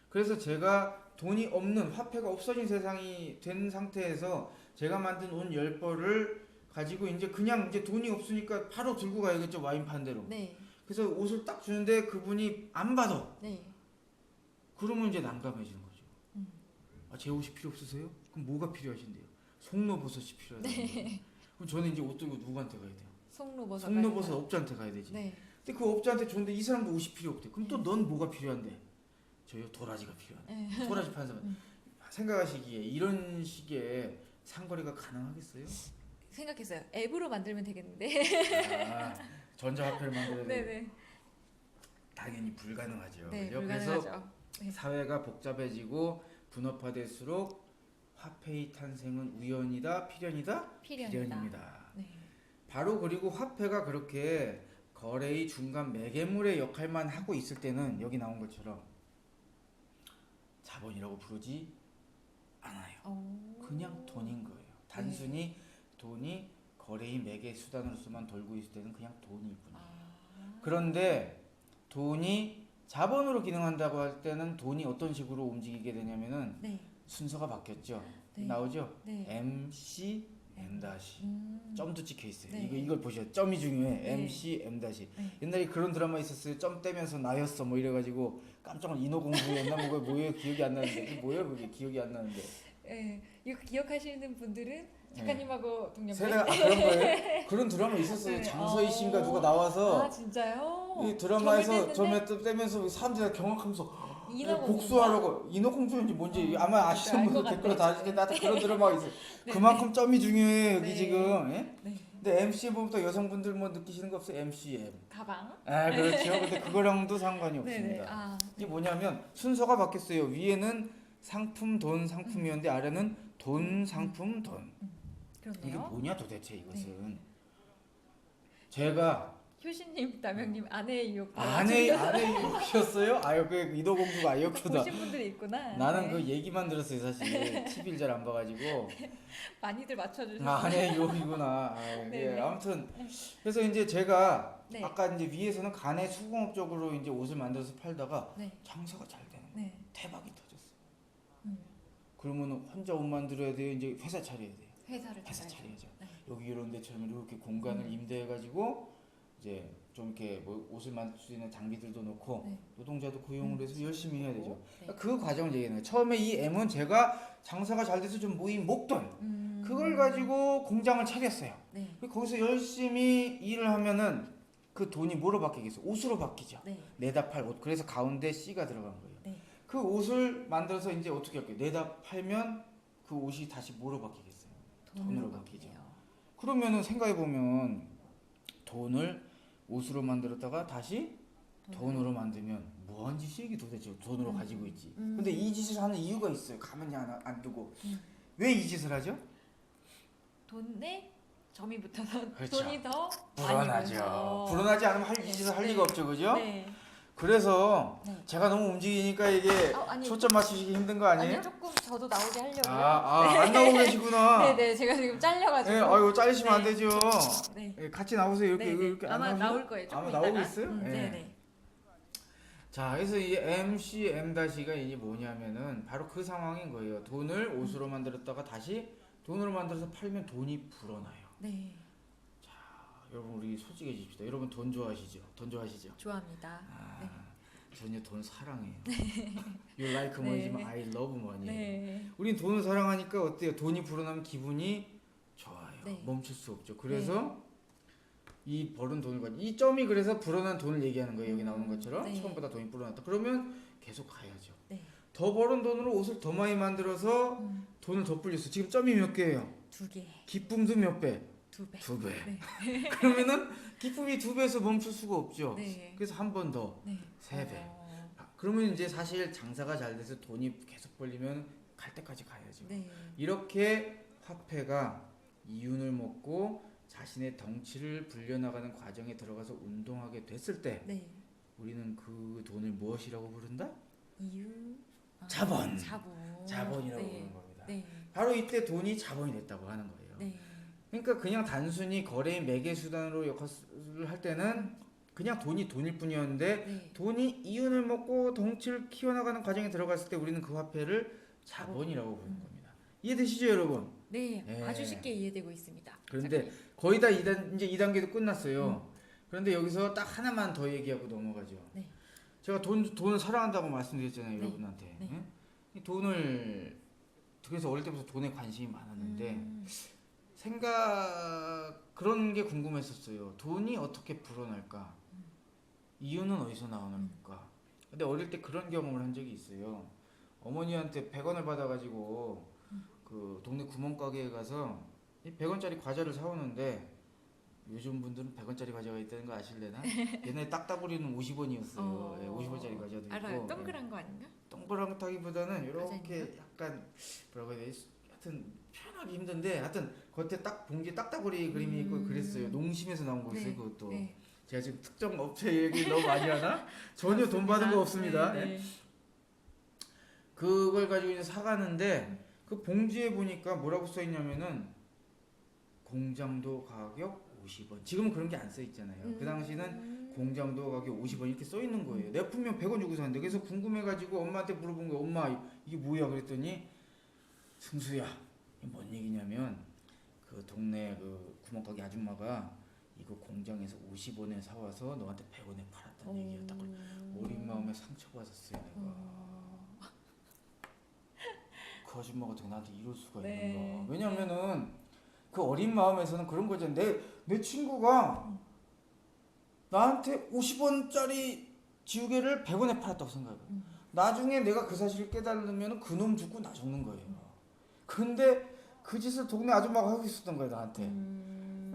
그래서 제가 돈이 없는 화폐가 없어진 세상이 된 상태에서 제가 만든 옷 10벌을 가지고 이제 그냥 이제 돈이 없으니까 바로 들고 가야겠죠. 와인 판대로. 네. 그래서 옷을 딱 주는데 그분이 안 받아. 네. 그러면 이제 난감해지는 거죠. 아, 제 옷이 필요 없으세요? 그럼 뭐가 필요하신데요? 송로버섯이 필요하다. 그럼 저는 이제 옷 들고 누구한테 가야 돼요? 송로버섯. 송로버섯 업자한테 가야 되지. 네. 근데 그 업자한테 줬는데 이 사람도 옷이 필요 없대. 그럼 또 넌 뭐가 필요한데? 저요 도라지가 필요한데. 네. 도라지 파는 사람. 생각하시기에 이런 식의 상거래가 가능하겠어요? 생각했어요. 앱으로 만들면 되겠는데. 아, 전자화폐를 만들어야 돼. 네네. 당연히 불가능하죠. 네, 그죠? 불가능하죠. 그래서 네. 사회가 복잡해지고 분업화될수록 화폐의 탄생은 우연이다, 필연이다? 필연이다. 네. 바로 그리고 화폐가 그렇게 거래의 중간 매개물의 역할만 하고 있을 때는 여기 나온 것처럼 자본이라고 부르지 않아요. 그냥 돈인 거예요. 단순히 돈이 거래의 매개 수단으로서만 돌고 있을 때는 그냥 돈일 뿐이에요. 그런데 돈이 자본으로 기능한다고 할 때는 돈이 어떤 식으로 움직이게 되냐면은 네. 순서가 바뀌었죠. 네. 나오죠? 네. MC M 다시 점도 찍혀 있어요. 네. 이걸 보셔. 점이 중요해. 네. MC M 다시. 네. 옛날에 그런 드라마 있었어요. 점 떼면서 나였어 뭐 이래가지고 깜짝 놀라 인어공주였나 뭐예요 기억이 안 나는데 그게 뭐예요 그게 기억이 안 나는데. 네. 이거 기억하시는 분들은 작가님하고 동료. 세대가 그런 거예요? 그런 드라마 있었어요. 네. 장서희 씨인가 누가 나와서 아 진짜요? 이 드라마에서 점을 점을 떼면서 사람들이 다 경악하면서 인어공주인가? 복수하려고 인어공주인지 뭔지 아마 아시는 알것 분들 댓글로 같네. 다 아시겠는데 하여튼 그런 드라마가 있어요. 네. 그만큼 점이 중요해요 여기 네. 지금. 예? 네. 근데 MC 보면 또 여성분들 뭐 느끼시는 거 없어요? MCM. 가방. 아 그렇죠. 근데 그거랑도 상관이 네네. 없습니다. 아. 이게 뭐냐면 순서가 바뀌었어요. 위에는 상품 돈 상품이었는데 아래는 돈 상품 돈. 이게 그렇네요. 뭐냐 도대체 이것은. 제가 효신님, 남영님 아내의 유혹. 아내 유혹이었어요? 아유 그 인어공주가 아니었구나. 보신 분들이 있구나. 나는 네. 그 얘기만 들었어요 사실. TV를 잘 안 봐가지고. 많이들 맞춰주셨어요. 아, 아내 유혹이구나. 아, 네네. 예, 아무튼 그래서 이제 제가 네. 아까 이제 위에서는 간의 수공업적으로 이제 옷을 만들어서 팔다가 네. 장사가 잘 되는 거예요. 네. 대박이 터졌어요. 음. 그러면 혼자 옷 만들어야 돼요. 이제 회사 차려야 돼요. 회사를 회사 차려야죠. 차려야죠. 네. 여기 이런 데처럼 이렇게 공간을 임대해가지고 이제 좀 이렇게 뭐 옷을 만들 수 있는 장비들도 놓고 네. 노동자도 고용을 해서 열심히 해야 되죠. 네. 그 과정을 얘기하는 거예요. 처음에 이 M은 제가 장사가 잘 돼서 좀 모인 목돈 그걸 가지고 공장을 차렸어요. 네. 거기서 열심히 일을 하면은 그 돈이 뭐로 바뀌겠어요? 옷으로 바뀌죠. 네. 내다 팔 옷. 그래서 가운데 C가 들어간 거예요. 네. 그 옷을 만들어서 이제 어떻게 할게요? 내다 팔면 그 옷이 다시 뭐로 바뀌겠어요? 돈으로 바뀌죠. 바뀌네요. 그러면은 생각해 보면 돈을 옷으로 만들었다가 다시 돈으로 만들면 뭐한 짓이 이게 도대체 돈으로 가지고 있지. 근데 이 짓을 하는 이유가 있어요. 가만히 안 두고. 왜 이 짓을 하죠? 돈에 점이 붙어서 그렇죠. 돈이 더 불어나죠. 많이 벌어서. 불어나지 않으면 할 이 짓을 할 리가 없죠, 그죠? 네. 그래서 네. 제가 너무 움직이니까 이게 아니, 초점 맞추시기 힘든 거 아니에요? 아니 조금 저도 나오게 하려고요. 안 나오고 계시구나. 네네, 제가 지금 잘려가지고. 네, 아이고 잘리시면 안 네. 되죠. 네. 네, 같이 나오세요. 이렇게 네네. 이렇게 안 아마 나오세요? 나올 거예요. 조금 아마 이따가. 나오고 있어요? 네. 네네. 자, 그래서 이 MCM-가 이게 뭐냐면은 바로 그 상황인 거예요. 돈을 옷으로 만들었다가 다시 돈으로 만들어서 팔면 돈이 불어나요. 네. 자, 여러분 우리 솔직해집시다. 여러분 돈 좋아하시죠? 돈 좋아하시죠? 좋아합니다. 네. 전혀 돈 사랑해요. You like 네. money지만 I love money. 네. 우린 돈을 사랑하니까 어때요? 돈이 불어나면 기분이 좋아요. 네. 멈출 수 없죠. 그래서 이 벌은 돈을 가지고 이 점이 그래서 불어난 돈을 얘기하는 거예요. 여기 나오는 것처럼 네. 처음보다 돈이 불어났다. 그러면 계속 가야죠. 네. 더 벌은 돈으로 옷을 더 많이 만들어서 돈을 더 불렸어. 지금 점이 몇 개예요? 2개. 기쁨도 몇 배? 2배. 2배. 네. 그러면은 기쁨이 2배에서 멈출 수가 없죠. 네. 그래서 한 번 더 네. 3배. 그러면 이제 사실 장사가 잘 돼서 돈이 계속 벌리면 갈 때까지 가야죠. 네. 이렇게 화폐가 이윤을 먹고 자신의 덩치를 불려나가는 과정에 들어가서 운동하게 됐을 때 네. 우리는 그 돈을 무엇이라고 부른다? 이유. 자본. 네. 자본이라고 부르는 겁니다. 네. 바로 이때 돈이 자본이 됐다고 하는 거예요. 네. 그러니까 그냥 단순히 거래의 매개 수단으로 역할을 할 때는 그냥 돈이 돈일 뿐이었는데 네. 돈이 이윤을 먹고 덩치를 키워나가는 과정에 들어갔을 때 우리는 그 화폐를 자본이라고 부르는 겁니다. 이해되시죠, 여러분? 네. 네. 아주 쉽게 이해되고 있습니다. 그런데 거의 다 이제 2단계도 끝났어요. 그런데 여기서 딱 하나만 더 얘기하고 넘어가죠. 네. 제가 돈을 사랑한다고 말씀드렸잖아요, 네. 여러분한테. 네. 응? 이 돈을 그래서 어릴 때부터 돈에 관심이 많았는데 그런 게 궁금했었어요. 돈이 어떻게 불어날까? 이유는 어디서 나오는가? 근데 어릴 때 그런 경험을 한 적이 있어요. 어머니한테 100원을 받아가지고 그 동네 구멍가게에 가서 이 100원짜리 과자를 사오는데 요즘 분들은 100원짜리 과자가 있다는 거 아실래나? 옛날에 딱따구리는 50원이었어요. 50원짜리 과자도 알아요. 있고. 동그란 거 아닌가? 동그랗다기보다는 이렇게 과자인가? 약간 뭐라고 해야 되지? 하여튼 표현하기 힘든데 하여튼 겉에 딱 봉지에 딱따구리 그림이 있고 그랬어요. 농심에서 나온 거 있어요. 네. 그것도. 네. 제가 지금 특정 업체 얘기 너무 많이 하나? 전혀 돈 받은 거 없습니다. 네. 네. 그걸 가지고 이제 사가는데 그 봉지에 보니까 뭐라고 써 있냐면은 공장도 가격 50원. 지금은 그런 게 안 써 있잖아요. 그 당시는 공장도 가격 50원 이렇게 써 있는 거예요. 내가 분명 100원 주고 샀는데 그래서 궁금해가지고 엄마한테 물어본 거예요. 엄마 이게 뭐야? 그랬더니 승수야 이게 뭔 얘기냐면 그 동네 그 구멍가게 아줌마가 이거 공장에서 50원에 사와서 너한테 100원에 팔았다는 얘기야. 딱 어린 마음에 상처받았어요 내가. 그 아줌마가 어떻게 나한테 이럴 수가 네. 있는가. 왜냐면은 그 어린 마음에서는 그런 거죠. 내 친구가 나한테 50원짜리 지우개를 100원에 팔았다고 생각해요. 나중에 내가 그 사실을 깨달으면 그놈 죽고 나 죽는 거예요. 근데 그 짓을 동네 아줌마가 하고 있었던 거예요 나한테.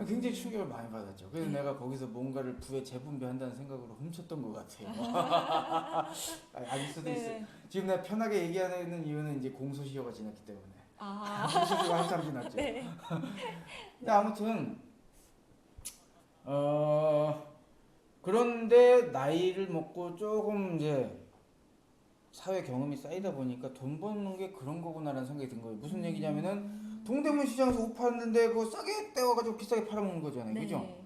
굉장히 충격을 많이 받았죠. 그래서 내가 거기서 뭔가를 부에 재분배한다는 생각으로 훔쳤던 것 같아요. 아닐 수도 있어요. 지금 내가 편하게 얘기하는 이유는 이제 공소시효가 지났기 때문에. 공소시효가 한참 지났죠. 네. 근데 아무튼 그런데 나이를 먹고 조금 이제 사회 경험이 쌓이다 보니까 돈 버는 게 그런 거구나라는 생각이 든 거예요. 무슨 얘기냐면은 동대문 시장에서 옷 파는데 그거 싸게 떼와가지고 비싸게 팔아먹는 거잖아요. 네. 그죠?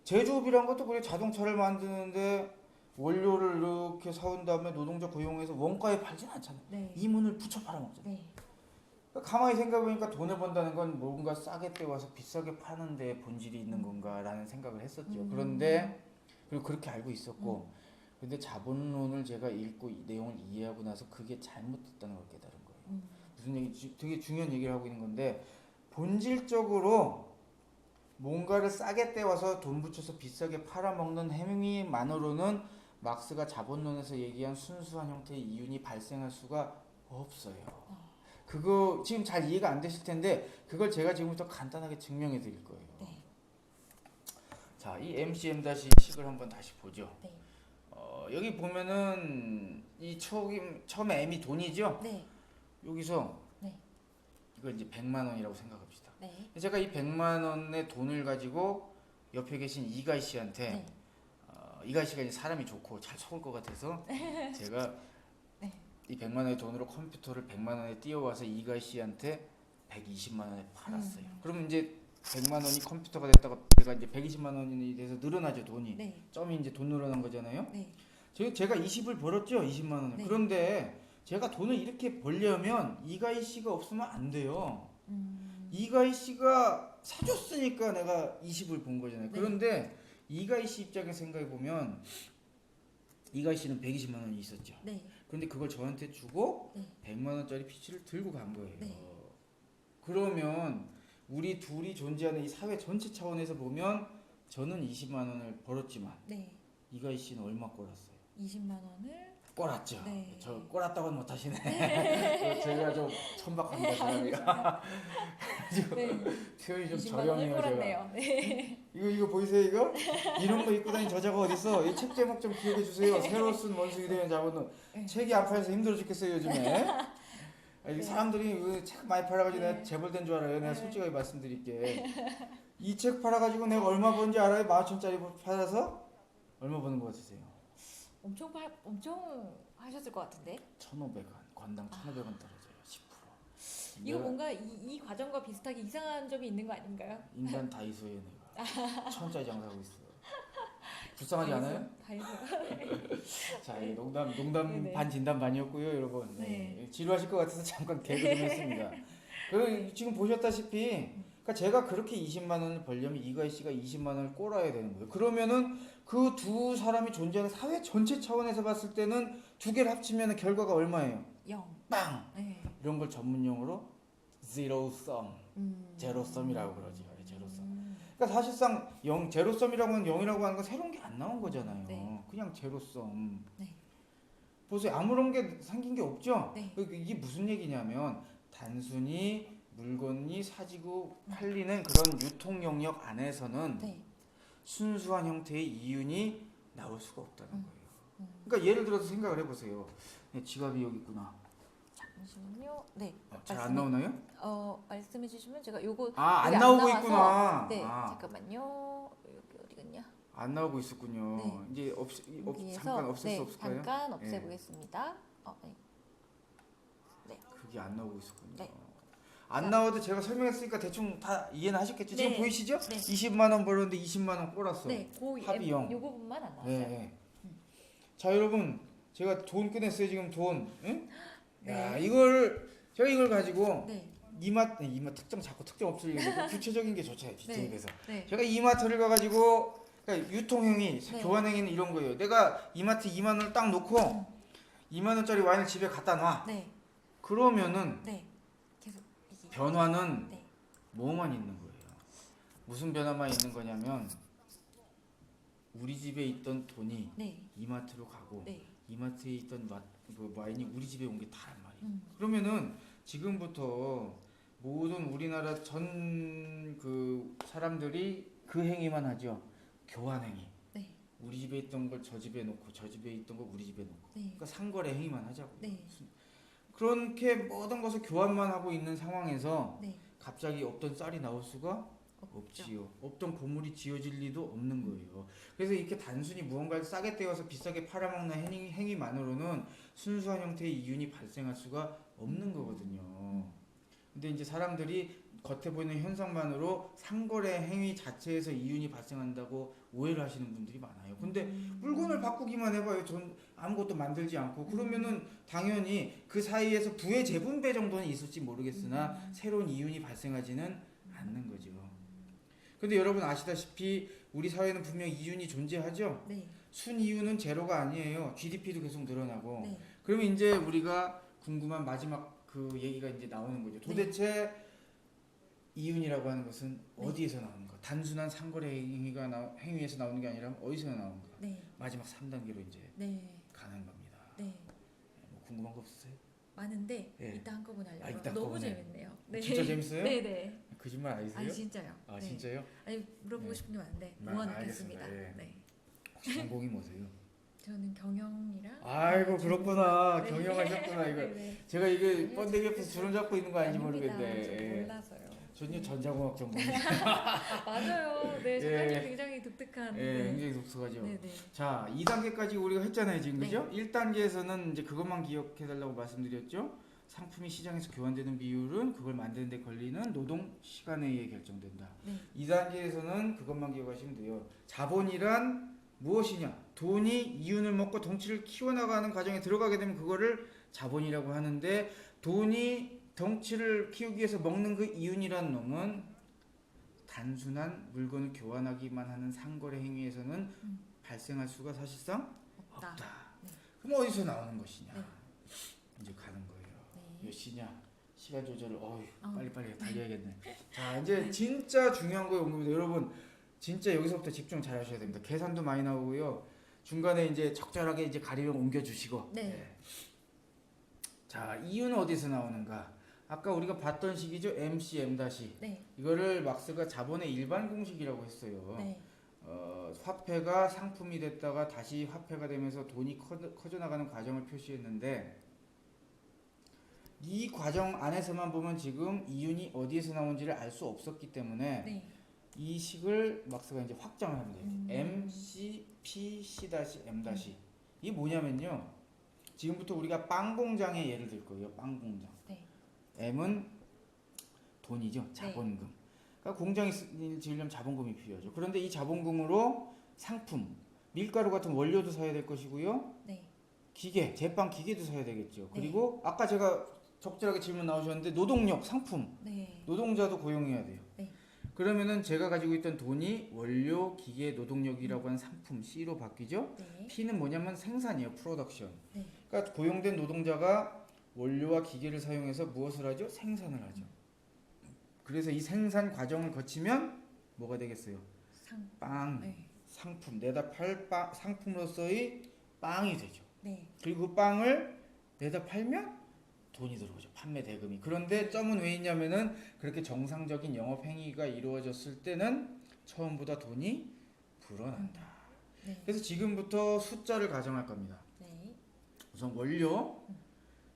제조업이란 것도 그래. 자동차를 만드는데 원료를 이렇게 사온 다음에 노동자 고용해서 원가에 팔진 않잖아요. 네. 이문을 붙여 팔아먹잖아요. 네. 그러니까 가만히 생각해보니까 돈을 번다는 건 뭔가 싸게 떼와서 비싸게 파는데 본질이 있는 건가라는 생각을 했었죠. 그런데 그리고 그렇게 알고 있었고 근데 자본론을 제가 읽고 이 내용을 이해하고 나서 그게 잘못됐다는 걸 깨달은 거예요. 무슨 얘기? 되게 중요한 얘기를 하고 있는 건데 본질적으로 뭔가를 싸게 떼와서 돈 붙여서 비싸게 팔아먹는 행위만으로는 막스가 자본론에서 얘기한 순수한 형태의 이윤이 발생할 수가 없어요. 그거 지금 잘 이해가 안 되실 텐데 그걸 제가 지금부터 간단하게 증명해 드릴 거예요. 네. 자, 이 MCM-식을 한번 다시 보죠. 네. 여기 보면은 이 처음에 M이 돈이죠? 네. 여기서 네. 이거 이제 100만 원이라고 생각합시다. 네. 제가 이 100만 원의 돈을 가지고 옆에 계신 이가희 씨한테 네. 이가희 씨가 이제 사람이 좋고 잘 속을 것 같아서 제가 네. 이 100만 원의 돈으로 컴퓨터를 100만 원에 띄워와서 이가희 씨한테 120만 원에 팔았어요. 그러면 이제 100만 원이 컴퓨터가 됐다가 제가 이제 120만 원이 돼서 늘어나죠, 돈이. 네. 점이 이제 돈 늘어난 거잖아요. 네. 제가 20을 벌었죠, 20만 원을. 네. 그런데 제가 돈을 이렇게 벌려면 이가희 씨가 없으면 안 돼요. 음. 이가희 씨가 사줬으니까 내가 20을 본 거잖아요. 네. 그런데 이가희 씨 입장에서 생각해 보면 이가희 씨는 120만 원이 있었죠. 네. 그런데 그걸 저한테 주고 네. 100만 원짜리 PC를 들고 간 거예요. 네. 그러면 우리 둘이 존재하는 이 사회 전체 차원에서 보면 저는 20만 원을 벌었지만 네. 이가희 씨는 얼마 꼴았어요? 20만 원을 꼴았죠. 네. 저 꼴았다고는 못하시네. 제가 좀 천박합니다, 사람이가. 네. 표현이 좀 20만 원을 저렴해요, 제가. 꼴았네요. 네. 이거 보이세요, 이거? 이런 거 입고 다니는 저자가 어딨어? 이 책 제목 좀 기억해 주세요. 새로 쓴 원숭이 대원 자본론. 네. 책이 안 팔려서 힘들어 죽겠어요, 요즘에. 네. 사람들이 책 많이 팔아가지고 네. 내가 재벌된 줄 알아요. 내가 네. 솔직하게 말씀드릴게. 이 책 팔아가지고 내가 얼마 버는지 알아요? 10,000원짜리 팔아서? 얼마 버는 거 같으세요? 엄청 하셨을 것 같은데. 1,500원. 건당 1,500원 떨어져요. 10%. 이거 내가 뭔가 이 과정과 비슷하게 이상한 점이 있는 거 아닌가요? 인간 다이소에 내가 1,000원짜리 장사하고 있어. 불쌍하지 않아요? 다이소. 자, 이 농담 네네. 반 진담 반이었고요, 여러분. 네. 지루하실 것 같아서 잠깐 개그 좀 했습니다. 그리고 지금 보셨다시피, 그러니까 제가 그렇게 20만 원을 벌려면 이가희 씨가 20만 원을 꼴아야 되는 거예요. 그러면은 그 두 사람이 존재하는 사회 전체 차원에서 봤을 때는 두 개를 합치면 결과가 얼마예요? 0. 빵! 네. 이런 걸 전문 용어로 zero sum, 제로 썸이라고 그러죠. 제로 썸. 그러니까 사실상 제로 썸이라고 하는 0이라고 하는 건 새로운 게 안 나온 거잖아요. 네. 그냥 제로 썸. 네. 보세요. 아무런 게 생긴 게 없죠. 네. 이게 무슨 얘기냐면 단순히 물건이 사지고 팔리는 그런 유통 영역 안에서는 네. 순수한 형태의 이윤이 나올 수가 없다는 거예요. 음. 그러니까 예를 들어서 생각을 해보세요. 네, 지갑이 여기 있구나. 잠시만요. 네. 잘 안 나오나요? 말씀해 주시면 제가 요거 아, 안 여기 나오고 나와서- 있구나. 네. 아, 잠깐만요. 여기 어디 갔냐? 안 나오고 있었군요. 네. 이제 여기에서 잠깐 없앨 수 네, 없을까요? 잠깐 예. 없애보겠습니다. 네. 그게 안 나오고 있었군요. 네. 안 자. 나와도 제가 설명했으니까 대충 다 이해는 하셨겠죠? 지금 네. 보이시죠? 네. 20만 원 벌었는데 20만 원 꼴았어. 네. 합의 0. 요 부분만 안 나왔어요. 네. 자, 여러분, 제가 돈 꺼냈어요, 지금 돈. 응? 야, 네. 제가 이걸 가지고 네. 이마트 특정 자꾸 특정 업체 얘기해서 구체적인 게 좋잖아요, 뒷집에서. 네. 제가 이마트를 가가지고 그러니까 유통행위, 네. 교환행위는 이런 거예요. 내가 이마트 2만 원을 딱 놓고 2만 원짜리 와인을 집에 갖다 놔. 네. 그러면은 네. 계속 이게 변화는 네. 뭐만 있는 거예요? 무슨 변화만 있는 거냐면 우리 집에 있던 돈이 네. 이마트로 가고 네. 이마트에 있던 와인이 우리 집에 온 게 다란 말이에요. 음. 그러면은 지금부터 모든 우리나라 전 그 사람들이 그 행위만 하죠. 교환 행위. 네. 우리 집에 있던 걸 저 집에 놓고 저 집에 있던 걸 우리 집에 놓고. 네. 그러니까 상거래 행위만 하자고. 네. 그렇게 모든 것을 교환만 하고 있는 상황에서 네. 갑자기 없던 쌀이 나올 수가 없지요. 없던 건물이 지어질 리도 없는 거예요. 그래서 이렇게 단순히 무언가를 싸게 떼어서 비싸게 팔아먹는 행위만으로는 순수한 형태의 이윤이 발생할 수가 없는 거거든요. 근데 이제 사람들이 겉에 보이는 현상만으로 상거래 행위 자체에서 이윤이 발생한다고 오해를 하시는 분들이 많아요. 근데 물건을 바꾸기만 해봐요. 전 아무것도 만들지 않고 그러면은 당연히 그 사이에서 부의 재분배 정도는 있을지 모르겠으나 새로운 이윤이 발생하지는 않는 거죠. 근데 여러분 아시다시피 우리 사회는 분명 이윤이 존재하죠. 네. 순이윤은 제로가 아니에요. GDP도 계속 늘어나고. 네. 그러면 이제 우리가 궁금한 마지막 그 얘기가 이제 나오는 거죠. 도대체 이윤이라고 하는 것은 어디에서 나오는가? 단순한 상거래 행위에서 나오는 게 아니라 어디서 나오는가? 네. 마지막 3단계로 이제 네. 가는 겁니다. 네. 뭐 궁금한 거 없으세요? 많은데 예. 이따 한꺼번에 하려고. 이따 너무 한꺼번에. 재밌네요. 네. 진짜 재밌어요? 네, 네. 거짓말 아니세요? 아니 진짜요. 아 네. 진짜요? 아니 물어보고 네. 싶은 게 많은데 네, 모아놓겠습니다. 알겠습니다. 예. 네. 혹시 전공이 뭐세요? 저는 경영이랑. 아이고 그렇구나. 네. 경영하셨구나 이거. 네, 네. 제가 이게 번데기 옆에서 주름 잡고 있는 거 아닌지 아닙니다. 모르겠는데. 저 예. 몰라서요. 전혀 전자공학 전공. 맞아요. 네, 예. 작가님 굉장히 독특한. 예, 네. 굉장히 독특하죠. 네, 네. 자, 2단계까지 우리가 했잖아요, 지금 네. 그죠? 1단계에서는 이제 그것만 기억해 달라고 말씀드렸죠. 상품이 시장에서 교환되는 비율은 그걸 만드는 데 걸리는 노동 시간에 의해 결정된다. 네. 2단계에서는 그것만 기억하시면 돼요. 자본이란 무엇이냐? 돈이 이윤을 먹고 덩치를 키워나가는 과정에 들어가게 되면 그거를 자본이라고 하는데, 돈이 덩치를 키우기 위해서 먹는 그 이윤이란 놈은 단순한 물건을 교환하기만 하는 상거래 행위에서는 발생할 수가 사실상 없다. 없다. 네. 그럼 어디서 나오는 것이냐? 네. 이제 가는 거예요. 네. 몇 시냐? 시간 조절을 어. 빨리빨리 달려야겠네. 자, 이제 진짜 중요한 거에 온 겁니다. 여러분, 진짜 여기서부터 집중 잘 하셔야 됩니다. 계산도 많이 나오고요. 중간에 이제 적절하게 이제 가리면 옮겨주시고. 네. 자, 이유는 어디서 나오는가? 아까 우리가 봤던 식이죠. MC, M-. 네. 이거를 막스가 자본의 일반 공식이라고 했어요. 네. 화폐가 상품이 됐다가 다시 화폐가 되면서 돈이 커져 나가는 과정을 표시했는데, 이 과정 안에서만 보면 지금 이윤이 어디에서 나온지를 알 수 없었기 때문에 네. 이 식을 막스가 이제 확장을 하면 돼요. M, C, P, C-, M-. 이게 뭐냐면요. 지금부터 우리가 빵 공장의 예를 들 거예요. 빵 공장. 네. M은 돈이죠. 자본금. 그러니까 공장이 지으려면 자본금이 필요하죠. 그런데 이 자본금으로 상품, 밀가루 같은 원료도 사야 될 것이고요. 네. 기계, 제빵 기계도 사야 되겠죠. 네. 그리고 아까 제가 적절하게 질문 나오셨는데 노동력, 상품, 네. 노동자도 고용해야 돼요. 네. 그러면은 제가 가지고 있던 돈이 원료, 기계, 노동력이라고 하는 상품 C로 바뀌죠. 네. P는 뭐냐면 생산이에요. 프로덕션. 네. 그러니까 고용된 노동자가 원료와 기계를 사용해서 무엇을 하죠? 생산을 하죠. 그래서 이 생산 과정을 거치면 뭐가 되겠어요? 빵, 네. 상품, 내다 팔 상품으로서의 빵이 되죠. 네. 그리고 그 빵을 내다 팔면 돈이 들어오죠. 판매 대금이. 그런데 점은 왜 있냐면은 그렇게 정상적인 영업 행위가 이루어졌을 때는 처음보다 돈이 불어난다. 네. 그래서 지금부터 숫자를 가정할 겁니다. 네. 우선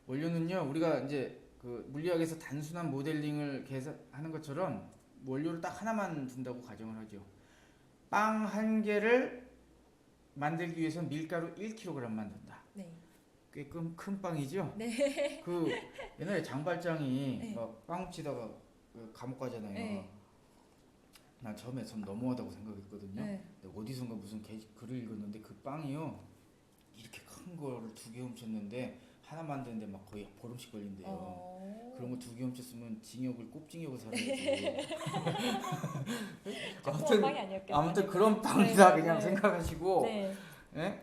원료는요, 우리가 이제 그 물리학에서 단순한 모델링을 계산하는 것처럼 원료를 딱 하나만 둔다고 가정을 하죠. 빵 한 개를 만들기 위해서는 밀가루 1kg 만든다. 네. 꽤 큰 빵이죠. 네. 그 옛날에 장발장이 네. 막 빵 훔치다가 그 감옥 가잖아요. 네. 난 처음에 좀 너무하다고 생각했거든요. 네. 근데 어디선가 무슨 글을 읽었는데 그 빵이요, 이렇게 큰 거를 2개 훔쳤는데 하나 만드는데 막 거의 보름씩 걸린대요. 그런 거 2개 훔쳤으면 징역을 꼽징역을 살아야지. 조그만 빵이 아니었겠네요. 아무튼 그런 빵이다 네, 그냥 네. 생각하시고. 네. 예?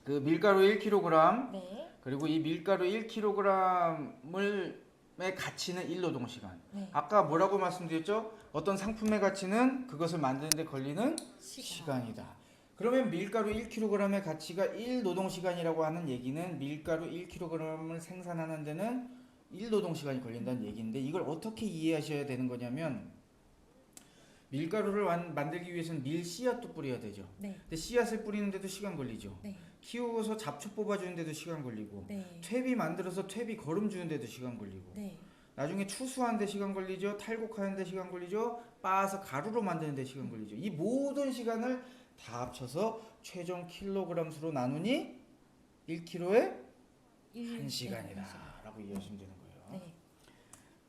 그 밀가루 1kg, 네. 그리고 이 밀가루 1kg의 가치는 1노동시간. 네. 아까 뭐라고 말씀드렸죠? 어떤 상품의 가치는 그것을 만드는 데 걸리는 시간. 시간이다. 그러면 밀가루 1kg의 가치가 1노동시간이라고 하는 얘기는 밀가루 1kg을 생산하는 데는 1노동시간이 걸린다는 얘기인데, 이걸 어떻게 이해하셔야 되는 거냐면, 밀가루를 만들기 위해서는 밀 씨앗도 뿌려야 되죠. 네. 근데 씨앗을 뿌리는데도 시간 걸리죠. 네. 키우고서 잡초 뽑아주는데도 시간 걸리고, 네. 퇴비 만들어서 퇴비 거름 주는데도 시간 걸리고, 네. 나중에 추수하는데 시간 걸리죠. 탈곡하는데 시간 걸리죠. 빻아서 가루로 만드는데 시간 걸리죠. 이 모든 시간을 다 합쳐서 최종 킬로그램 수로 나누니 1kg에 1시간이다 라고 이해하시면 되는 거예요. 네.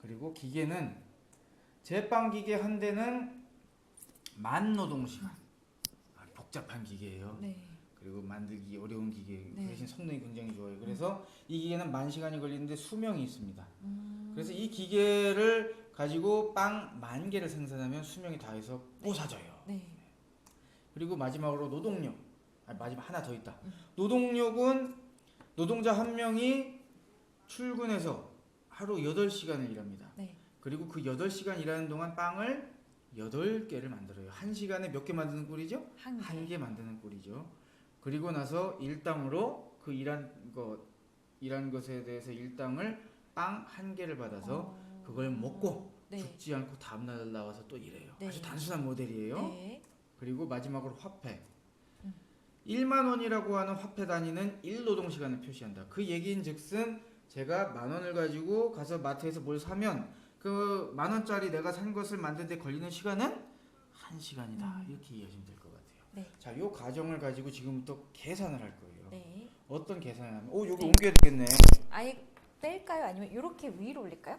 그리고 기계는, 제빵기계 한 대는 만 노동시간. 복잡한 기계예요. 네. 그리고 만들기 어려운 기계, 네. 대신 성능이 굉장히 좋아요. 그래서 이 기계는 10,000시간이 걸리는데 수명이 있습니다. 그래서 이 기계를 가지고 빵 10,000개를 생산하면 수명이 다해서 부서져요. 네. 그리고 마지막으로 노동력. 마지막 하나 더 있다. 노동력은 노동자 한 명이 출근해서 하루 8시간을 일합니다. 네. 그리고 그 8시간 일하는 동안 빵을 8개를 만들어요. 1시간에 몇 개 만드는 꼴이죠? 한 개 만드는 꼴이죠. 그리고 나서 일당으로 그 일한 것에 대해서 일당을 빵 1개를 받아서 그걸 먹고 네. 죽지 않고 다음날 나와서 또 일해요. 네. 아주 단순한 모델이에요. 네. 그리고 마지막으로 화폐. 1만 원이라고 하는 화폐 단위는 1노동시간을 표시한다. 그 얘기인 즉슨 제가 10,000원을 가지고 가서 마트에서 뭘 사면 그 10,000원짜리 내가 산 것을 만드는데 걸리는 시간은 1시간이다. 이렇게 이해하시면 될 것 같아요. 네. 자, 요 가정을 가지고 지금부터 계산을 할 거예요. 네. 어떤 계산을 하면 여기 네. 옮겨야 되겠네. 아예 뺄까요? 아니면 이렇게 위로 올릴까요?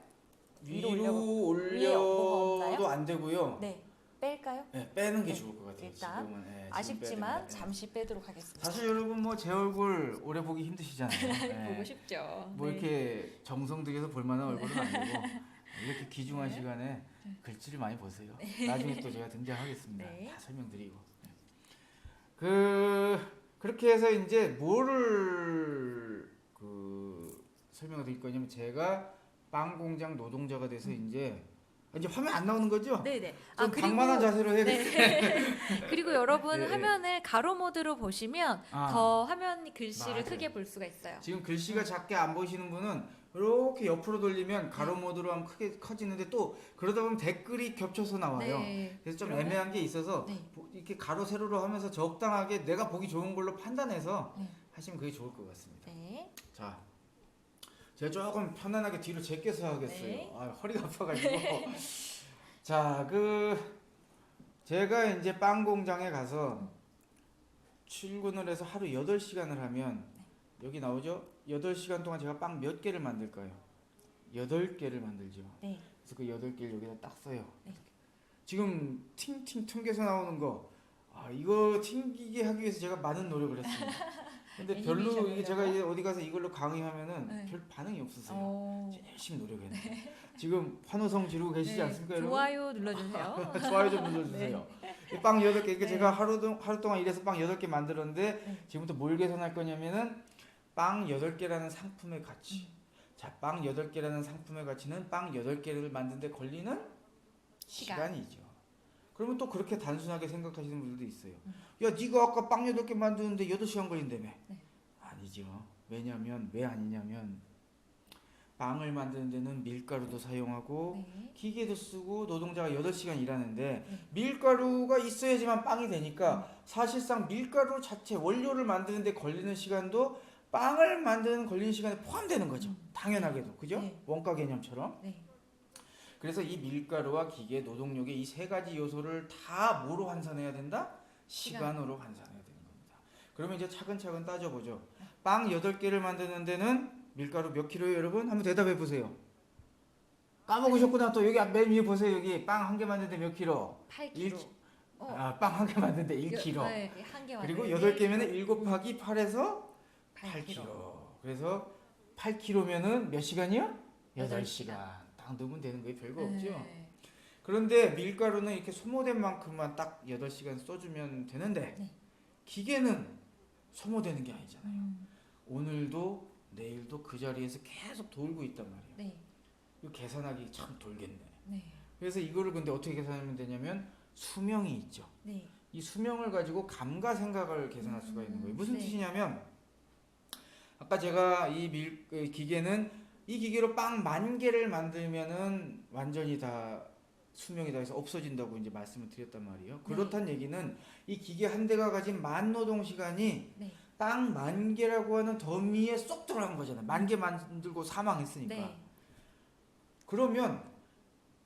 위로 위에 뭐가 올려도 없나요? 안 되고요. 네. 뺄까요? 네, 빼는 게 네. 좋을 것 같아요. 일단 지금은 지금 아쉽지만 빼야 됩니다. 잠시 빼도록 하겠습니다. 사실 여러분 뭐 제 얼굴 오래 보기 힘드시잖아요. 네. 보고 싶죠. 뭐 네. 이렇게 정성 들여서 볼 만한 얼굴은 아니고 이렇게 귀중한 네. 시간에 글씨를 많이 보세요. 나중에 또 제가 등장하겠습니다. 네. 다 설명드리고. 그렇게 해서 이제 뭐를 설명을 드릴 거냐면 제가 빵 공장 노동자가 돼서 이제 화면 안 나오는 거죠? 네네. 좀 방만한 자세로 해야겠어요. 그리고 여러분 네. 화면을 가로 모드로 보시면 아. 더 화면 글씨를 맞아요. 크게 볼 수가 있어요. 지금 글씨가 작게 안 보이시는 분은 이렇게 옆으로 돌리면 가로 모드로 하면 크게 커지는데 또 그러다 보면 댓글이 겹쳐서 나와요. 네. 그래서 좀 그러면- 애매한 게 있어서 네. 이렇게 가로 세로로 하면서 적당하게 내가 보기 좋은 걸로 판단해서 네. 하시면 그게 좋을 것 같습니다. 네. 자, 제가 조금 편안하게 뒤로 제껴서 하겠어요. 네. 아, 허리가 아파가지고. 자, 제가 이제 빵 공장에 가서 출근을 해서 하루 8시간을 하면 여기 나오죠? 8시간 동안 제가 빵 몇 개를 만들까요? 8개를 만들죠. 네. 그래서 그 8개를 여기다 딱 써요. 네. 지금 팅팅 튕겨서 나오는 거, 이거 튕기게 하기 위해서 제가 많은 노력을 했습니다. 근데 힘이 별로 좀 이게 제가 이제 어디 가서 이걸로 강의하면은 네. 별 반응이 없으세요. 어... 열심히 노력했는데 지금 환호성 지르고 계시지 네. 않습니까, 여러분? 좋아요 눌러주세요. 좋아요 좀 눌러주세요. 이빵 8개, 이게 네. 제가 하루 동안 일해서 빵 8개 만들었는데 네. 지금부터 뭘 계산할 거냐면은 빵 8개라는 상품의 가치. 자, 빵 8개라는 상품의 가치는 빵 8개를 만드는데 걸리는 시간이죠. 그러면 또 그렇게 단순하게 생각하시는 분들도 있어요. 야, 네가 아까 빵 8개 만드는데 8시간 걸린다며. 네. 아니죠. 왜냐면 왜 아니냐면 빵을 만드는 데는 밀가루도 사용하고 네. 기계도 쓰고 노동자가 8시간 일하는데 네. 밀가루가 있어야지만 빵이 되니까 사실상 밀가루 자체 원료를 만드는데 걸리는 시간도 빵을 만드는 걸리는 시간에 포함되는 거죠. 당연하게도. 그죠? 네. 원가 개념처럼. 네. 그래서 이 밀가루와 기계, 노동력의 이 세 가지 요소를 다 뭐로 환산해야 된다? 시간으로 환산해야 되는 겁니다. 그러면 이제 차근차근 따져보죠. 빵 8개를 만드는 데는 밀가루 몇 킬로예요, 여러분? 한번 대답해 보세요. 까먹으셨구나. 또 여기 맨 위에 보세요. 여기 빵 한 개 만드는데 몇 킬로? 8kg. 빵 한 개 만드는데 1킬로. 네, 한개 그리고 8개면은 1 곱하기 8에서 8kg. 그래서 8kg면은 몇 시간이요? 8시간. 딱 넣으면 되는 거예요. 별거 없죠. 네. 그런데 밀가루는 이렇게 소모된 만큼만 딱 8시간 써주면 되는데 네. 기계는 소모되는 게 아니잖아요. 음, 오늘도 내일도 그 자리에서 계속 돌고 있단 말이에요. 네. 이거 계산하기 참 돌겠네. 네. 그래서 이거를 근데 어떻게 계산하면 되냐면 수명이 있죠. 네. 이 수명을 가지고 감가생각을 계산할 수가 있는 거예요. 무슨 네. 뜻이냐면 아까 제가 기계는 이 기계로 빵 10,000개를 만들면은 완전히 다 수명이 다 해서 없어진다고 이제 말씀을 드렸단 말이에요. 그렇단 얘기는 이 기계 한 대가 가진 만 노동 시간이 네. 빵 10,000개라고 하는 더미에 쏙 들어간 거잖아요. 10,000개 만들고 사망했으니까. 네. 그러면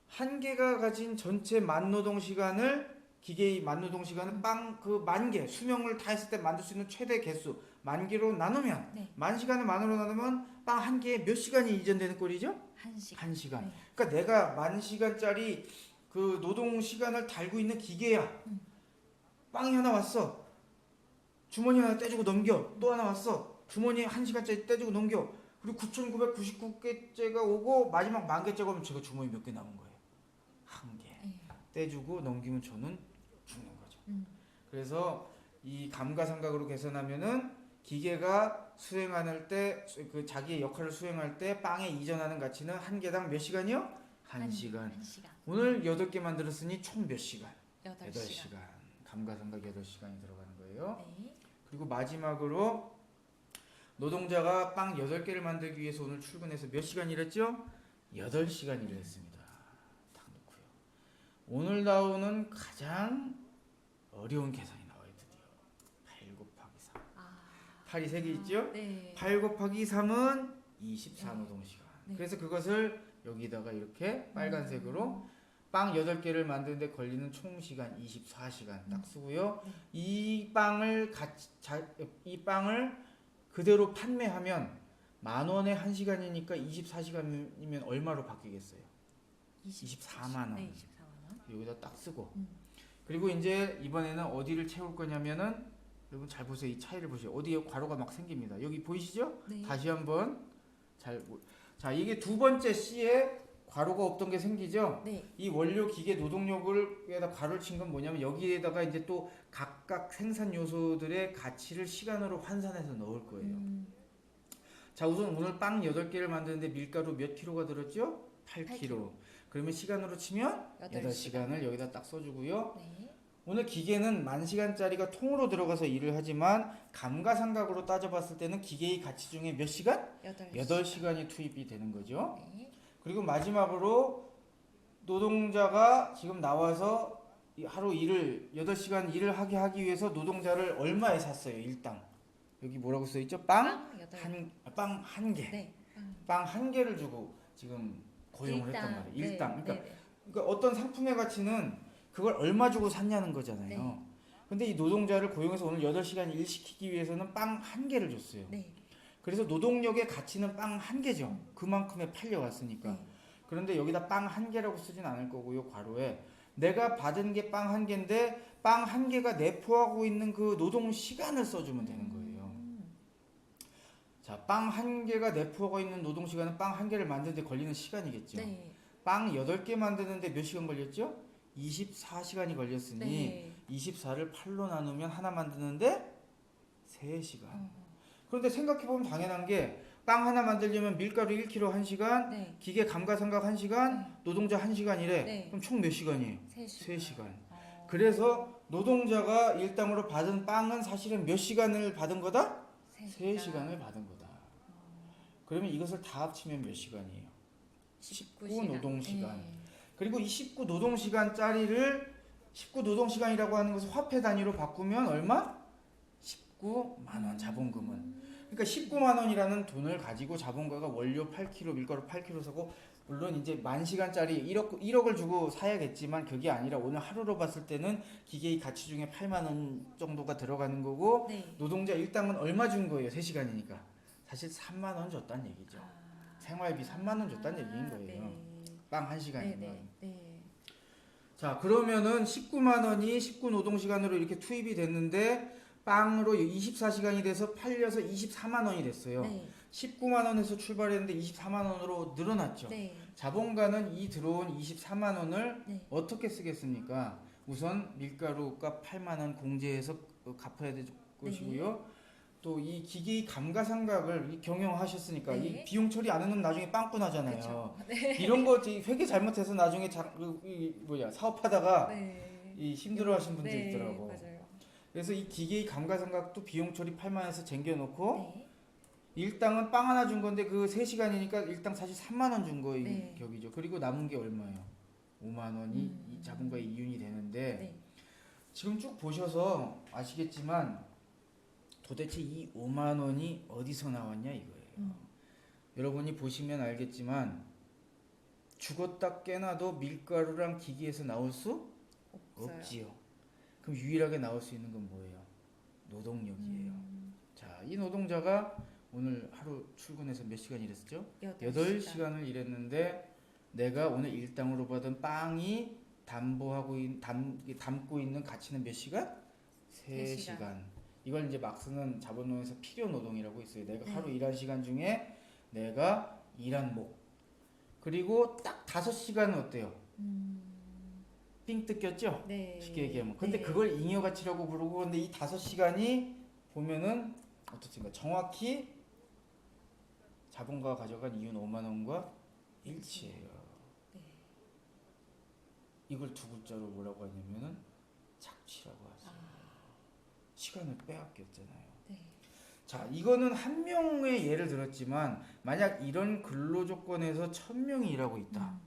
한 개가 가진 전체 만 노동 시간을 기계의 만 노동 시간은 빵 그 10,000개 수명을 다 했을 때 만들 수 있는 최대 개수 10,000개로 나누면 네. 만 시간을 만으로 나누면 빵 한 개에 몇 시간이 이전되는 꼴이죠? 1시간. 1시간. 네. 그러니까 내가 만 시간짜리 그 노동 시간을 달고 있는 기계야. 빵이 하나 왔어. 주머니 하나 떼주고 넘겨. 또 하나 왔어. 주머니 1시간짜리 떼주고 넘겨. 그리고 9,999개째가 오고 마지막 10,000개째가 오면 제가 주머니 몇 개 남은 거예요. 한 개. 네. 떼주고 넘기면 저는 죽는 거죠. 그래서 이 감가상각으로 계산하면은 기계가 수행할 때 그 자기의 역할을 수행할 때 빵에 이전하는 가치는 한 개당 몇 시간이요? 1시간. 1시간. 오늘 8개 만들었으니 총 몇 시간? 8시간. 감가상각 8시간이 들어가는 거예요. 네. 그리고 마지막으로 노동자가 빵 8개를 만들기 위해서 오늘 출근해서 몇 시간 일했죠? 8시간 일했습니다. 딱 놓고요. 오늘 나오는 가장 어려운 계산이 나와요. 드디어 8 곱하기 3. 8이 3개 있죠? 네. 8 곱하기 3은 24노동시간. 네. 그래서 그것을 여기다가 이렇게 빨간색으로 빵 8개를 만드는데 걸리는 총 시간 24시간 딱 쓰고요. 이 빵을 이 빵을 그대로 판매하면 10,000원에 1시간이니까 24시간이면 얼마로 바뀌겠어요? 24만 원. 네, 24만 원. 여기다 딱 쓰고. 그리고 이제 이번에는 어디를 채울 거냐면은 여러분 잘 보세요. 이 차이를 보세요. 어디에 괄호가 막 생깁니다. 여기 보이시죠? 네. 다시 한번 자, 이게 두 번째 C에 괄호가 없던 게 생기죠? 네. 이 원료 기계 노동력을에다 괄호를 친 건 뭐냐면 여기에다가 이제 또 각각 생산 요소들의 가치를 시간으로 환산해서 넣을 거예요. 자, 우선 오늘 빵 8개를 만드는데 밀가루 몇 킬로가 들었죠? 8kg. 그러면 시간으로 치면 8시간을 여기다 딱 써주고요. 네. 오늘 기계는 10,000시간짜리가 통으로 들어가서 일을 하지만 감가상각으로 따져봤을 때는 기계의 가치 중에 몇 시간? 8시간이 투입이 되는 거죠. 네. 그리고 마지막으로 노동자가 지금 나와서 하루 일을 8시간 일을 하기 위해서 노동자를 얼마에 샀어요? 일당. 여기 뭐라고 써 있죠? 빵 한 개. 네. 빵 한 개를 주고 지금 고용을 했단 말이에요. 일당. 네. 그러니까 어떤 상품의 가치는 그걸 얼마 주고 샀냐는 거잖아요. 네. 근데 이 노동자를 고용해서 오늘 8시간 일 시키기 위해서는 빵 한 개를 줬어요. 네. 그래서 노동력의 가치는 빵 한 개죠. 그만큼에 팔려왔으니까. 네. 그런데 여기다 빵 한 개라고 쓰진 않을 거고요. 괄호에 내가 받은 게 빵 한 개인데 빵 한 개가 내포하고 있는 그 노동 시간을 써주면 되는 거예요. 자, 빵 한 개가 내포하고 있는 노동 시간은 빵 한 개를 만드는데 걸리는 시간이겠죠. 네. 빵 8개 만드는데 몇 시간 걸렸죠? 24시간이 걸렸으니 네. 24를 8로 나누면 하나 만드는데 3시간. 그런데 생각해보면 당연한 게 빵 하나 만들려면 밀가루 1kg 1시간, 네. 기계 감가상각 1시간, 노동자 1시간이래. 네. 그럼 총 몇 시간이에요? 3시간. 3시간. 그래서 노동자가 일당으로 받은 빵은 사실은 몇 시간을 받은 거다? 3시간을 받은 거다. 그러면 이것을 다 합치면 몇 시간이에요? 19 노동시간. 그리고 이 19 노동시간짜리를 19 노동시간이라고 하는 것을 화폐 단위로 바꾸면 얼마? 19만 원 자본금은. 그러니까 19만 원이라는 돈을 가지고 자본가가 원료 8kg, 밀가루 8kg 사고 물론 이제 10,000시간짜리 1억을 주고 사야겠지만 그게 아니라 오늘 하루로 봤을 때는 기계의 가치 중에 8만 원 정도가 들어가는 거고 네. 노동자 일당은 얼마 준 거예요? 3시간이니까. 사실 3만 원 줬다는 얘기죠. 생활비 3만 원 줬다는 얘기인 거예요. 네. 빵 1시간이면. 네. 자, 그러면은 19만 원이 19 노동시간으로 이렇게 투입이 됐는데 빵으로 24시간이 돼서 팔려서 24만 원이 됐어요. 네. 19만 원에서 출발했는데 24만 원으로 늘어났죠. 네. 자본가는 이 들어온 24만 원을 네. 어떻게 쓰겠습니까? 우선 밀가루값 8만 원 공제해서 갚아야 될 것이고요. 또 이 기계의 감가상각을 경영하셨으니까 네. 이 비용 처리 안 해놓으면 나중에 빵꾸 나잖아요. 그쵸. 네. 이런 거 회계 잘못해서 나중에 사업하다가 네. 이 힘들어하신 분들 네. 있더라고. 맞아요. 그래서 이 기계의 감가상각도 비용 처리 8만 원에서 쟁겨놓고 네. 일당은 빵 하나 준 건데 그 3시간이니까 일당 사실 3만 원 준 거의 네. 격이죠. 그리고 남은 게 얼마예요? 5만 원이 이 자본가의 이윤이 되는데 네. 지금 쭉 보셔서 아시겠지만 도대체 이 5만 원이 어디서 나왔냐 이거예요. 여러분이 보시면 알겠지만 죽었다 깨나도 밀가루랑 기계에서 나올 수 없어요. 없지요. 그럼 유일하게 나올 수 있는 건 뭐예요? 노동력이에요. 자, 이 노동자가 오늘 하루 출근해서 몇 시간 일했었죠? 8시간을 일했는데 내가 오늘 일당으로 받은 빵이 담고 있는 가치는 몇 시간? 3시간. 이걸 이제 막스는 자본론에서 필요 노동이라고 있어요. 내가 하루 일한 시간 중에 내가 일한 목. 그리고 딱 5시간은 어때요? 삥 뜯겼죠? 네. 쉽게 얘기하면. 근데 네. 그걸 잉여 가치라고 부르고 근데 이 5시간이 보면은 어떻습니까? 정확히 자본가가 가져간 이윤 5만 원과 일치해요. 네. 이걸 두 글자로 뭐라고 하냐면은 착취라고 하죠. 시간을 빼앗겼잖아요. 네. 자, 이거는 한 명의 예를 들었지만 만약 이런 근로 조건에서 1,000명이 일하고 있다.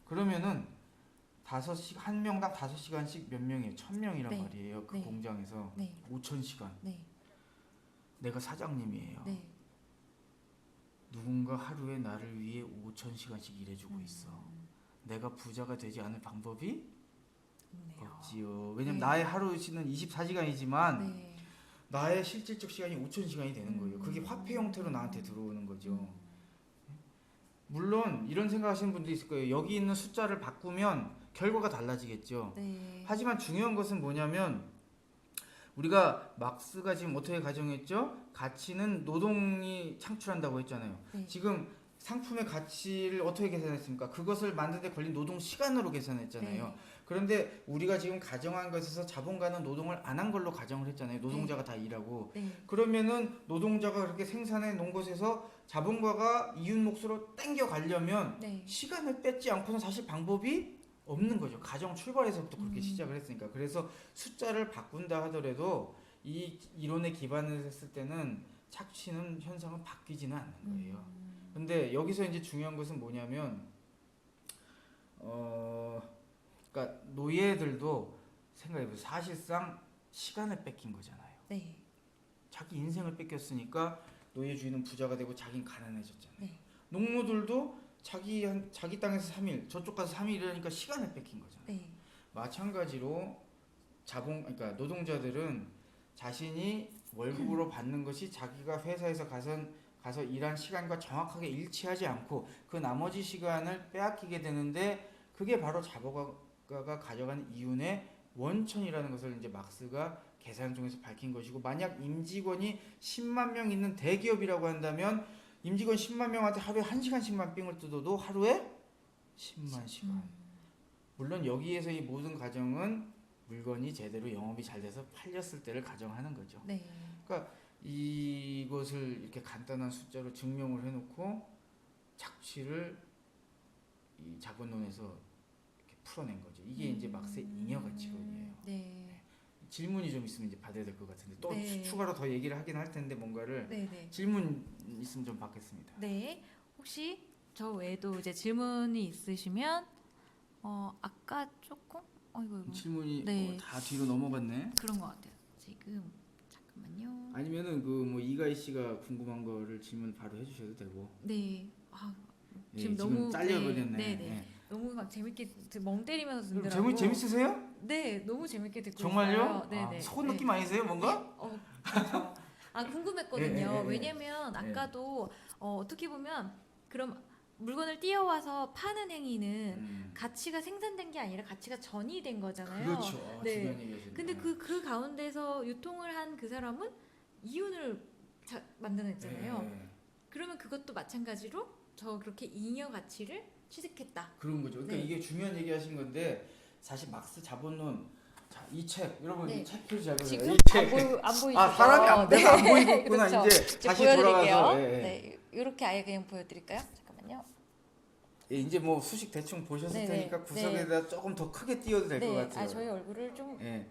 그러면은 한 명당 5시간씩 몇 명이에요? 1,000명이란 네. 말이에요. 그 네. 공장에서 네. 5,000시간. 네. 내가 사장님이에요. 네. 누군가 하루에 나를 위해 5,000시간씩 일해주고 있어. 내가 부자가 되지 않을 방법이 없네요. 없지요. 왜냐면 네. 나의 하루는 24시간이지만 네. 나의 실질적 시간이 5,000시간이 되는 거예요. 그게 화폐 형태로 나한테 들어오는 거죠. 물론 이런 생각하시는 분도 있을 거예요. 여기 있는 숫자를 바꾸면 결과가 달라지겠죠. 네. 하지만 중요한 것은 뭐냐면 우리가 막스가 지금 어떻게 가정했죠? 가치는 노동이 창출한다고 했잖아요. 네. 지금 상품의 가치를 어떻게 계산했습니까? 그것을 만드는 데 걸린 노동 시간으로 계산했잖아요. 네. 그런데 우리가 지금 가정한 것에서 자본가는 노동을 안 한 걸로 가정을 했잖아요. 노동자가 다 일하고. 네. 그러면은 노동자가 그렇게 생산해 놓은 것에서 자본가가 이윤 몫으로 땡겨 가려면 네. 시간을 뺏지 않고는 사실 방법이 없는 거죠. 가정 출발에서부터 그렇게 시작을 했으니까. 그래서 숫자를 바꾼다 하더라도 이 이론에 기반을 했을 때는 착취는 현상은 바뀌지는 않는 거예요. 근데 여기서 이제 중요한 것은 뭐냐면 그러니까 노예들도 생각해보세요. 사실상 시간을 뺏긴 거잖아요. 네. 자기 인생을 뺏겼으니까 노예주의는 부자가 되고 자기는 가난해졌잖아요. 네. 농노들도 자기 땅에서 3일, 저쪽 가서 3일 일하니까 시간을 뺏긴 거잖아요. 네. 마찬가지로 그러니까 노동자들은 자신이 월급으로 받는 것이 자기가 회사에서 가서 일한 시간과 정확하게 일치하지 않고 그 나머지 시간을 빼앗기게 되는데 그게 바로 자본가가 가져가는 이윤의 원천이라는 것을 이제 막스가 계산 중에서 밝힌 것이고, 만약 임직원이 10만 명 있는 대기업이라고 한다면 임직원 10만 명한테 하루에 1시간씩만 삥을 뜯어도 하루에 10만 시간. 물론 여기에서 이 모든 가정은 물건이 제대로 영업이 잘 돼서 팔렸을 때를 가정하는 거죠. 네. 그러니까 이것을 이렇게 간단한 숫자로 증명을 해놓고 착취를 이 자본론에서 이렇게 풀어낸 거죠. 이게 이제 막스의 잉여 가치론이에요. 네. 질문이 좀 있으면 이제 받아야 될 것 같은데 또 네. 추가로 더 얘기를 하긴 할 텐데 뭔가를 네. 네. 질문 있으면 좀 받겠습니다. 네. 혹시 저 외에도 이제 질문이 있으시면 아까 조금 이거 질문이 네. 다 뒤로 넘어갔네. 그런 것 같아요. 지금 잠깐만요. 아니면은 그 뭐 이가희 씨가 궁금한 거를 질문 바로 해주셔도 되고. 네. 예, 지금 지금 너무 잘려버렸네. 네, 네. 예. 너무 막 재밌게 멍 때리면서 듣느라고. 재밌으세요? 네, 너무 재밌게 듣고 정말요? 있어요. 네, 아, 네. 소 네. 느낌 아니세요, 뭔가? 그렇죠. 궁금했거든요. 예, 예, 예. 왜냐면 아까도 어떻게 보면 그럼 물건을 띄어와서 파는 행위는 가치가 생산된 게 아니라 가치가 전이된 거잖아요. 그렇죠. 네. 주변 얘기하시는. 근데 그 가운데서 유통을 한 그 사람은 이윤을 만들어냈잖아요. 예. 그러면 그것도 마찬가지로 저 그렇게 잉여 가치를 취득했다. 그런 거죠. 그러니까 네. 이게 중요한 얘기하신 건데 사실 막스 자본론 이 책 여러분 네. 이 책 표지 잘 보세요. 지금 이 책. 안 보이시죠? 사람이 내가 안 보이고 있구나. 그렇죠. 이제 다시 보여드릴게요. 돌아가서 네, 이렇게 아예 그냥 보여드릴까요? 잠깐만요. 예, 이제 뭐 수식 대충 보셨을 네네. 테니까 구석에다 조금 더 크게 띄워도 될 것 네, 같아요. 저희 얼굴을 좀 예.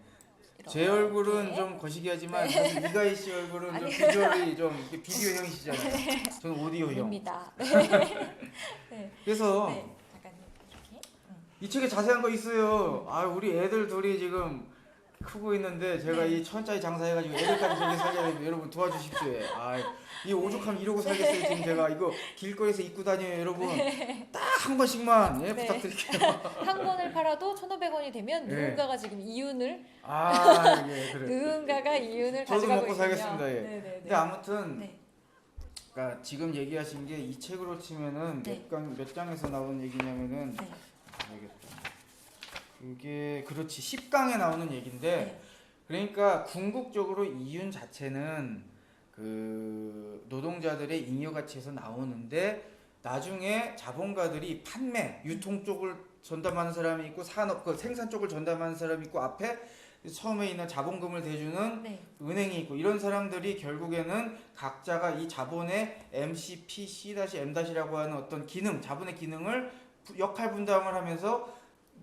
이렇게. 제 얼굴은 좀 거시기하지만 사실 이가희 씨 얼굴은 좀 아니. 비주얼이 좀 이렇게 비디오형이시잖아요. 저는 오디오형. 입니다. 그래서 네, 잠깐 이렇게. 이 책에 자세한 거 있어요. 우리 애들 둘이 지금 크고 있는데 제가 네. 이 천짜리 장사해가지고 애들까지 저기 살려야 되는데 여러분 도와주십시오. 이 오죽하면 이러고 살겠어요. 지금 제가 이거 길거리에서 입고 다녀요, 여러분. 딱 한 번씩만 네. 부탁드릴게요. 한 권을 팔아도 1,500원이 되면 네. 누군가가 지금 이윤을 예, 그래. 누군가가 이윤을 저도 가져가고 먹고 있군요. 살겠습니다. 예. 네, 네, 근데 네. 아무튼 네. 그러니까 지금 얘기하신 게 이 책으로 치면은 네. 몇 장에서 나온 얘기냐면은 네. 알겠다. 그게 그렇지 10강에 나오는 얘긴데 네. 그러니까 궁극적으로 이윤 자체는 그 노동자들의 잉여 가치에서 나오는데 나중에 자본가들이 판매, 유통 쪽을 전담하는 사람이 있고 산업, 그 생산 쪽을 전담하는 사람이 있고 앞에 처음에 있는 자본금을 대주는 네. 은행이 있고 이런 사람들이 결국에는 각자가 이 자본의 MCP, C-M-라고 하는 어떤 기능, 자본의 기능을 역할 분담을 하면서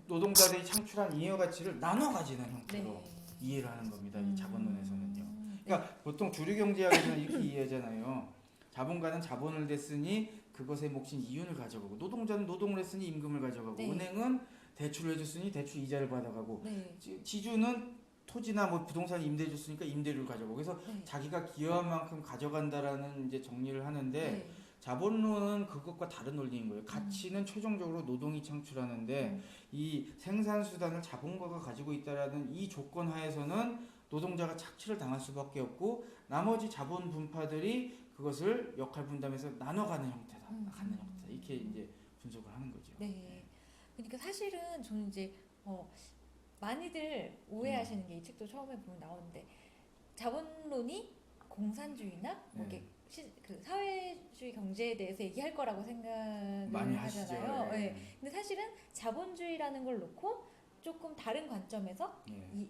노동자들이 창출한 잉여 가치를 나눠 가지는 형태로 네. 이해를 하는 겁니다. 이 자본론에서는요. 네. 그러니까 보통 주류 경제학에서는 이렇게 이해하잖아요. 자본가는 자본을 댔으니 그것의 몫인 이윤을 가져가고 노동자는 노동을 했으니 임금을 가져가고 네. 은행은 대출을 해줬으니 대출 이자를 받아가고 네. 지주는 토지나 뭐 부동산 임대해줬으니까 임대료를 가져가고 그래서 네. 자기가 기여한 만큼 가져간다라는 이제 정리를 하는데 네. 자본론은 그것과 다른 논리인 거예요. 가치는 최종적으로 노동이 창출하는데 이 생산수단을 자본가가 가지고 있다라는 이 조건 하에서는 노동자가 착취를 당할 수밖에 없고 나머지 자본 분파들이 그것을 역할 분담해서 나눠가는 형태다. 갖는 형태다. 이렇게 이제 분석을 하는 거죠. 네. 그러니까 사실은 저는 이제 많이들 오해하시는 게 이 책도 처음에 보면 나오는데 자본론이 공산주의나 뭐 네. 이렇게 그 사회주의 경제에 대해서 얘기할 거라고 생각을 많이 하시죠. 하잖아요. 예. 네. 근데 사실은 자본주의라는 걸 놓고 조금 다른 관점에서 예.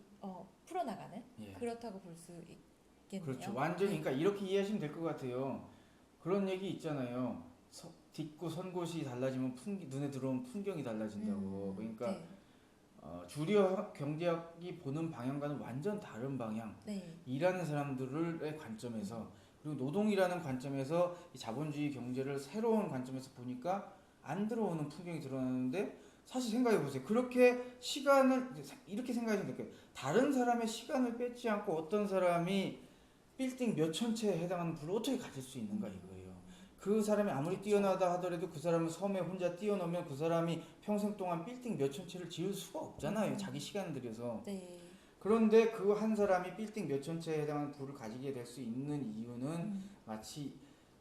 풀어나가는 예. 그렇다고 볼 수 있겠네요. 그렇죠. 완전히 그러니까 이렇게 이해하시면 될 것 같아요. 그런 얘기 있잖아요. 딛고 선 곳이 달라지면 눈에 들어오는 풍경이 달라진다고. 그러니까 네. 주류 경제학이 보는 방향과는 완전 다른 방향. 네. 일하는 사람들의 관점에서 그리고 노동이라는 관점에서 이 자본주의 경제를 새로운 관점에서 보니까 안 들어오는 풍경이 드러나는데 사실 생각해 보세요. 그렇게 시간을 이렇게 생각하시면 될까요? 다른 사람의 시간을 뺏지 않고 어떤 사람이 빌딩 몇천 채에 해당하는 부를 어떻게 가질 수 있는가 이거예요. 그 사람이 아무리 뛰어나다 하더라도 그 사람은 섬에 혼자 뛰어놓으면 그 사람이 평생 동안 빌딩 몇천 채를 지을 수가 없잖아요. 자기 시간을 들여서. 네. 그런데 그 한 사람이 빌딩 몇천 채에 해당하는 부를 가지게 될 수 있는 이유는 마치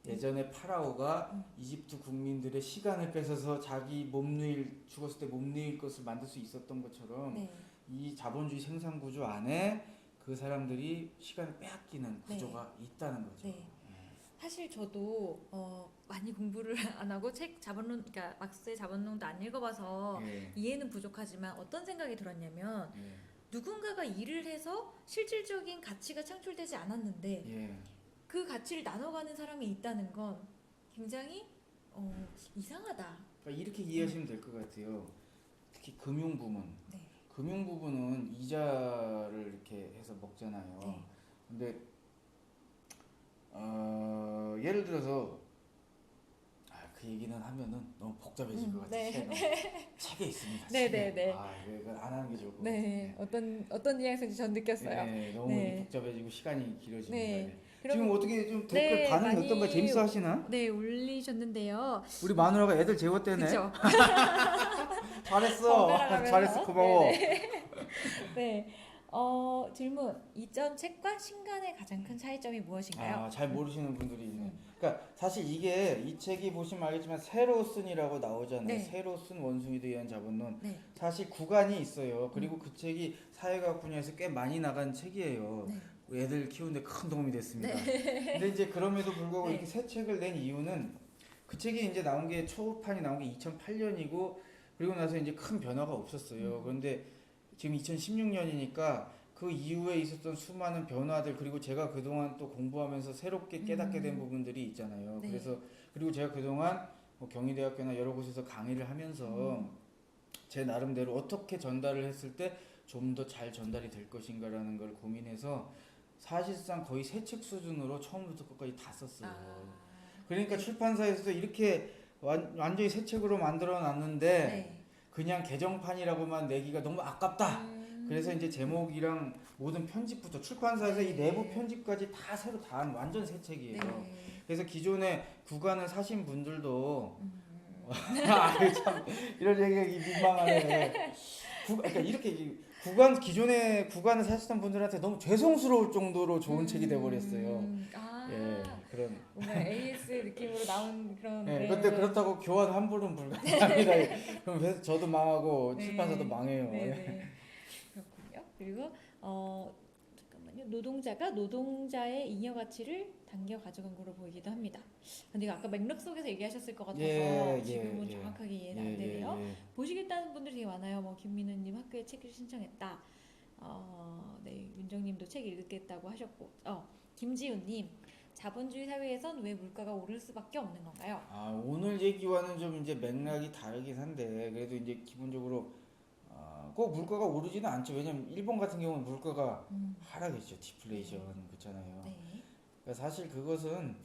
예전에 파라오가 이집트 국민들의 시간을 뺏어서 자기 몸누일 죽었을 때 몸누일 것을 만들 수 있었던 것처럼 네. 이 자본주의 생산 구조 안에 그 사람들이 시간을 빼앗기는 구조가 있다는 거죠. 네. 사실 저도 많이 공부를 안 하고 책 자본론, 그러니까 막스의 자본론도 안 읽어봐서 예. 이해는 부족하지만 어떤 생각이 들었냐면 예. 누군가가 일을 해서 실질적인 가치가 창출되지 않았는데 예. 그 가치를 나눠가는 사람이 있다는 건 굉장히 이상하다. 그러니까 이렇게 이해하시면 될 것 같아요. 특히 금융 부문. 네. 금융 부분은 이자를 이렇게 해서 먹잖아요. 네. 근데 예를 들어서 그 얘기는 하면은 너무 복잡해질 것 같아요. 네. 책에 있습니다. 네, 책에. 네, 네. 이건 안 하는 게 좋을 것 네. 어떤 뉘앙스인지 전 느꼈어요. 네, 너무 네. 복잡해지고 시간이 길어집니다. 네. 네. 그럼- 지금 어떻게 좀 댓글 네, 반응이 많이- 어떤가 재밌어 하시나? 네, 올리셨는데요. 우리 마누라가 애들 재웠대네. 그렇죠. 잘했어. 번갈아가면서. 잘했어. 고마워. 네. 질문. 이전 책과 신간의 가장 큰 차이점이 무엇인가요? 잘 모르시는 분들이 있네. 그러니까 사실 이 책이 보시면 알겠지만 새로 쓴이라고 나오잖아요. 네. 새로 쓴 원숭이에 대한 자본론. 네. 사실 구간이 있어요. 그리고 그 책이 사회과학 분야에서 꽤 많이 나간 책이에요. 네. 애들 키우는데 큰 도움이 됐습니다. 근데 이제 그럼에도 불구하고 네. 이렇게 새 책을 낸 이유는 그 책이 이제 나온 게 초판이 나온 게 2008년이고 그리고 나서 이제 큰 변화가 없었어요. 그런데 지금 2016년이니까 그 이후에 있었던 수많은 변화들 그리고 제가 그동안 또 공부하면서 새롭게 깨닫게 된 부분들이 있잖아요. 네. 그래서 그리고 제가 그동안 뭐 경희대학교나 여러 곳에서 강의를 하면서 제 나름대로 어떻게 전달을 했을 때 좀 더 잘 전달이 될 것인가라는 걸 고민해서 사실상 거의 새 책 수준으로 처음부터 끝까지 다 썼어요. 그러니까 네. 출판사에서도 이렇게 완전히 새 책으로 만들어 놨는데 네. 그냥 개정판이라고만 내기가 너무 아깝다. 그래서 이제 제목이랑 모든 편집부터 출판사에서 이 내부 편집까지 다 새로 다 한 완전 새 책이에요. 네. 그래서 기존에 구간을 사신 분들도 참 이런 얘기가 민망하네. 그러니까 이렇게 기존에 구간을 사시던 분들한테 너무 죄송스러울 정도로 좋은 책이 돼버렸어요. 예, 그런. 뭔가 AS 느낌으로 나온 그런. 네, 네. 근데 그렇다고 교환 환불은 불가능합니다. 그럼 회사 저도 망하고 네. 출판사도 망해요. 네. 그렇군요. 그리고 잠깐만요. 노동자가 노동자의 잉여 가치를 당겨 가져간 거로 보이기도 합니다. 근데 이거 아까 맥락 속에서 얘기하셨을 것 같아서 지금은 정확하게 이해는 안 되네요. 보시겠다는 분들이 되게 많아요. 뭐 김민우님 학교에 책을 신청했다. 네, 윤정님도 책 읽겠다고 하셨고, 김지훈님 자본주의 사회에선 왜 물가가 오를 수밖에 없는 건가요? 오늘 얘기와는 좀 이제 맥락이 다르긴 한데 그래도 이제 기본적으로 꼭 물가가 오르지는 않죠. 왜냐면 일본 같은 경우는 물가가 하락했죠. 디플레이션 그렇잖아요. 네. 그러니까 사실 그것은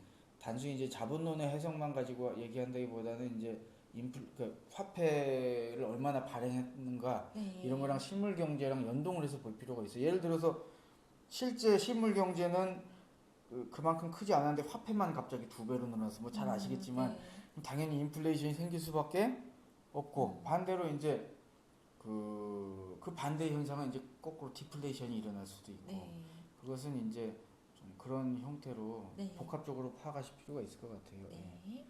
단순히 이제 자본론의 해석만 가지고 얘기한다기보다는 이제 그러니까 화폐를 얼마나 발행했는가 네. 이런 거랑 실물 경제랑 연동을 해서 볼 필요가 있어요. 예를 들어서 실제 실물 경제는 그만큼 크지 않았는데 화폐만 갑자기 2배로 늘어나서 뭐 잘 아시겠지만 네. 당연히 인플레이션이 생길 수밖에 없고 반대로 이제 그 반대 현상은 이제 거꾸로 디플레이션이 일어날 수도 있고 네. 그것은 이제 좀 그런 형태로 네. 복합적으로 파악하실 필요가 있을 것 같아요. 네.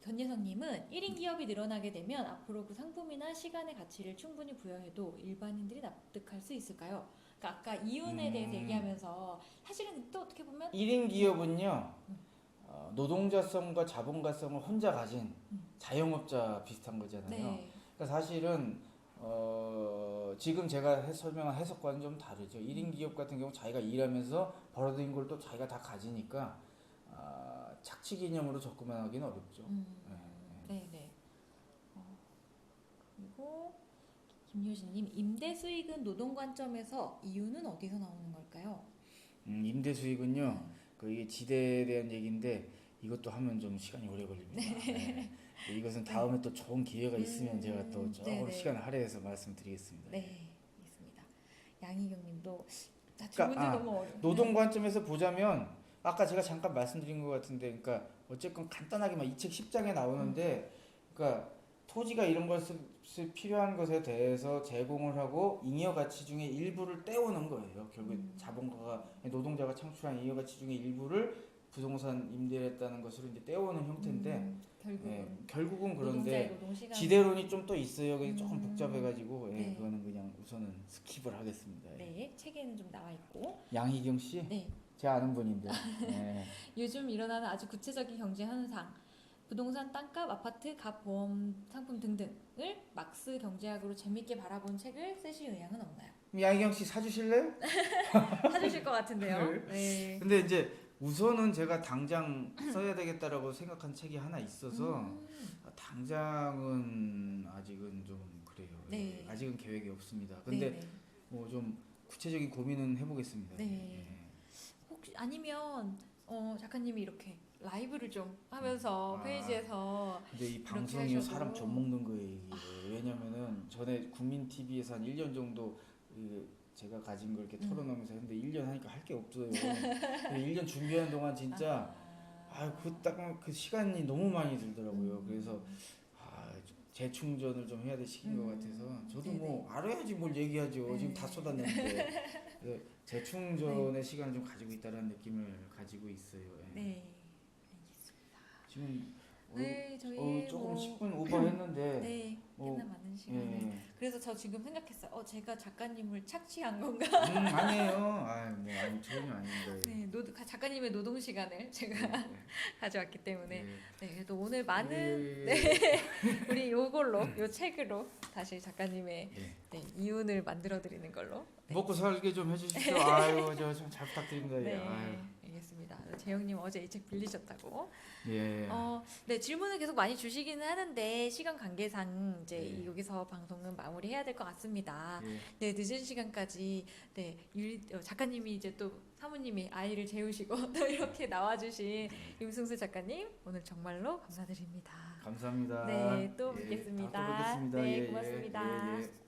변예성님은 1인 기업이 늘어나게 되면 앞으로 그 상품이나 시간의 가치를 충분히 부여해도 일반인들이 납득할 수 있을까요? 그러니까 아까 이윤에 대해서 얘기하면서 사실은 또 어떻게 보면 1인 기업은요 노동자성과 자본가성을 혼자 가진 자영업자 비슷한 거잖아요. 네. 그러니까 사실은 지금 제가 설명한 해석과는 좀 다르죠. 1인 기업 같은 경우 자기가 일하면서 벌어들인 걸 또 자기가 다 가지니까 착취 개념으로 접근만 하기는 어렵죠. 네, 네. 그리고 김효진님, 임대 수익은 노동 관점에서 이유는 어디서 나오는 걸까요? 임대 수익은요. 이게 지대에 대한 얘기인데 이것도 하면 좀 시간이 오래 걸립니다. 네. 이것은 다음에 또 좋은 기회가 있으면 제가 또 조금 네네. 시간을 할애해서 말씀드리겠습니다. 네, 있습니다. 양희경님도 그러니까, 질문이 너무 어려워. 노동 관점에서 보자면 아까 제가 잠깐 말씀드린 것 같은데, 그러니까 어쨌건 간단하게만 이 책 10장에 나오는데, 그러니까 토지가 이런 것을 필요한 것에 대해서 제공을 하고 잉여 가치 중에 일부를 떼오는 거예요. 결국 자본가가 노동자가 창출한 잉여 가치 중에 일부를 부동산 임대를 했다는 것으로 이제 떼오는 형태인데, 결국은 그런데 노동시간. 지대론이 좀 또 있어요. 그게 조금 복잡해가지고 네. 그거는 그냥 우선은 스킵을 하겠습니다. 네, 책에는 좀 나와 있고. 양희경 씨, 네. 제 아는 분인데. 네. 요즘 일어나는 아주 구체적인 경제 현상, 부동산 땅값, 아파트, 값, 보험 상품 등등을 막스 경제학으로 재밌게 바라본 책을 쓰실 의향은 없나요? 양희경 씨 사주실래요? 사주실 것 같은데요. 네. 근데 이제 우선은 제가 당장 써야 되겠다라고 생각한 책이 하나 있어서 당장은 아직은 좀 그래요. 네. 아직은 계획이 없습니다. 근데 네. 뭐 좀 구체적인 고민은 해보겠습니다. 네. 혹시 아니면 작가님이 이렇게 라이브를 좀 하면서 페이지에서 근데 이 그렇게 방송이 하셔도. 사람 좀 먹는 거예요. 이게. 왜냐면은 전에 국민 TV에서 한 1년 정도 제가 가진 걸 이렇게 털어놓으면서 했는데 1년 하니까 할 게 없어요. 1년 준비하는 동안 진짜 그 시간이 너무 많이 들더라고요. 그래서 재충전을 좀 해야 될 시기인 것 같아서 저도 네네. 뭐 알아야지 뭘 얘기하죠. 네. 지금 다 쏟아냈는데 재충전의 시간을 좀 가지고 있다는 느낌을 가지고 있어요. 예. 네. 알겠습니다. 지금 네, 저희 조금 뭐 10분 오버했는데 네, 꽤나 많은 시간을. 예. 그래서 저 지금 생각했어요. 제가 작가님을 착취한 건가? 아니에요. 아니 전혀 아닌데. 네, 작가님의 노동 시간을 제가 가져왔기 때문에 그래도 오늘 많은 우리 요걸로 요 책으로 다시 작가님의 이윤을 만들어 드리는 걸로. 먹고 살게 좀 해주십시오. 아유 저 좀 잘 부탁드립니다. 네, 아유. 알겠습니다. 재영님 어제 이 책 빌리셨다고. 예. 네, 질문을 계속 많이 주시기는 하는데 시간 관계상 이제 여기서 방송은 마무리해야 될 것 같습니다. 네, 늦은 시간까지 작가님이 이제 또 사모님이 아이를 재우시고 또 이렇게 나와주신 임승수 작가님 오늘 정말로 감사드립니다. 감사합니다. 네, 또 뵙겠습니다. 또 뵙겠습니다. 네, 고맙습니다.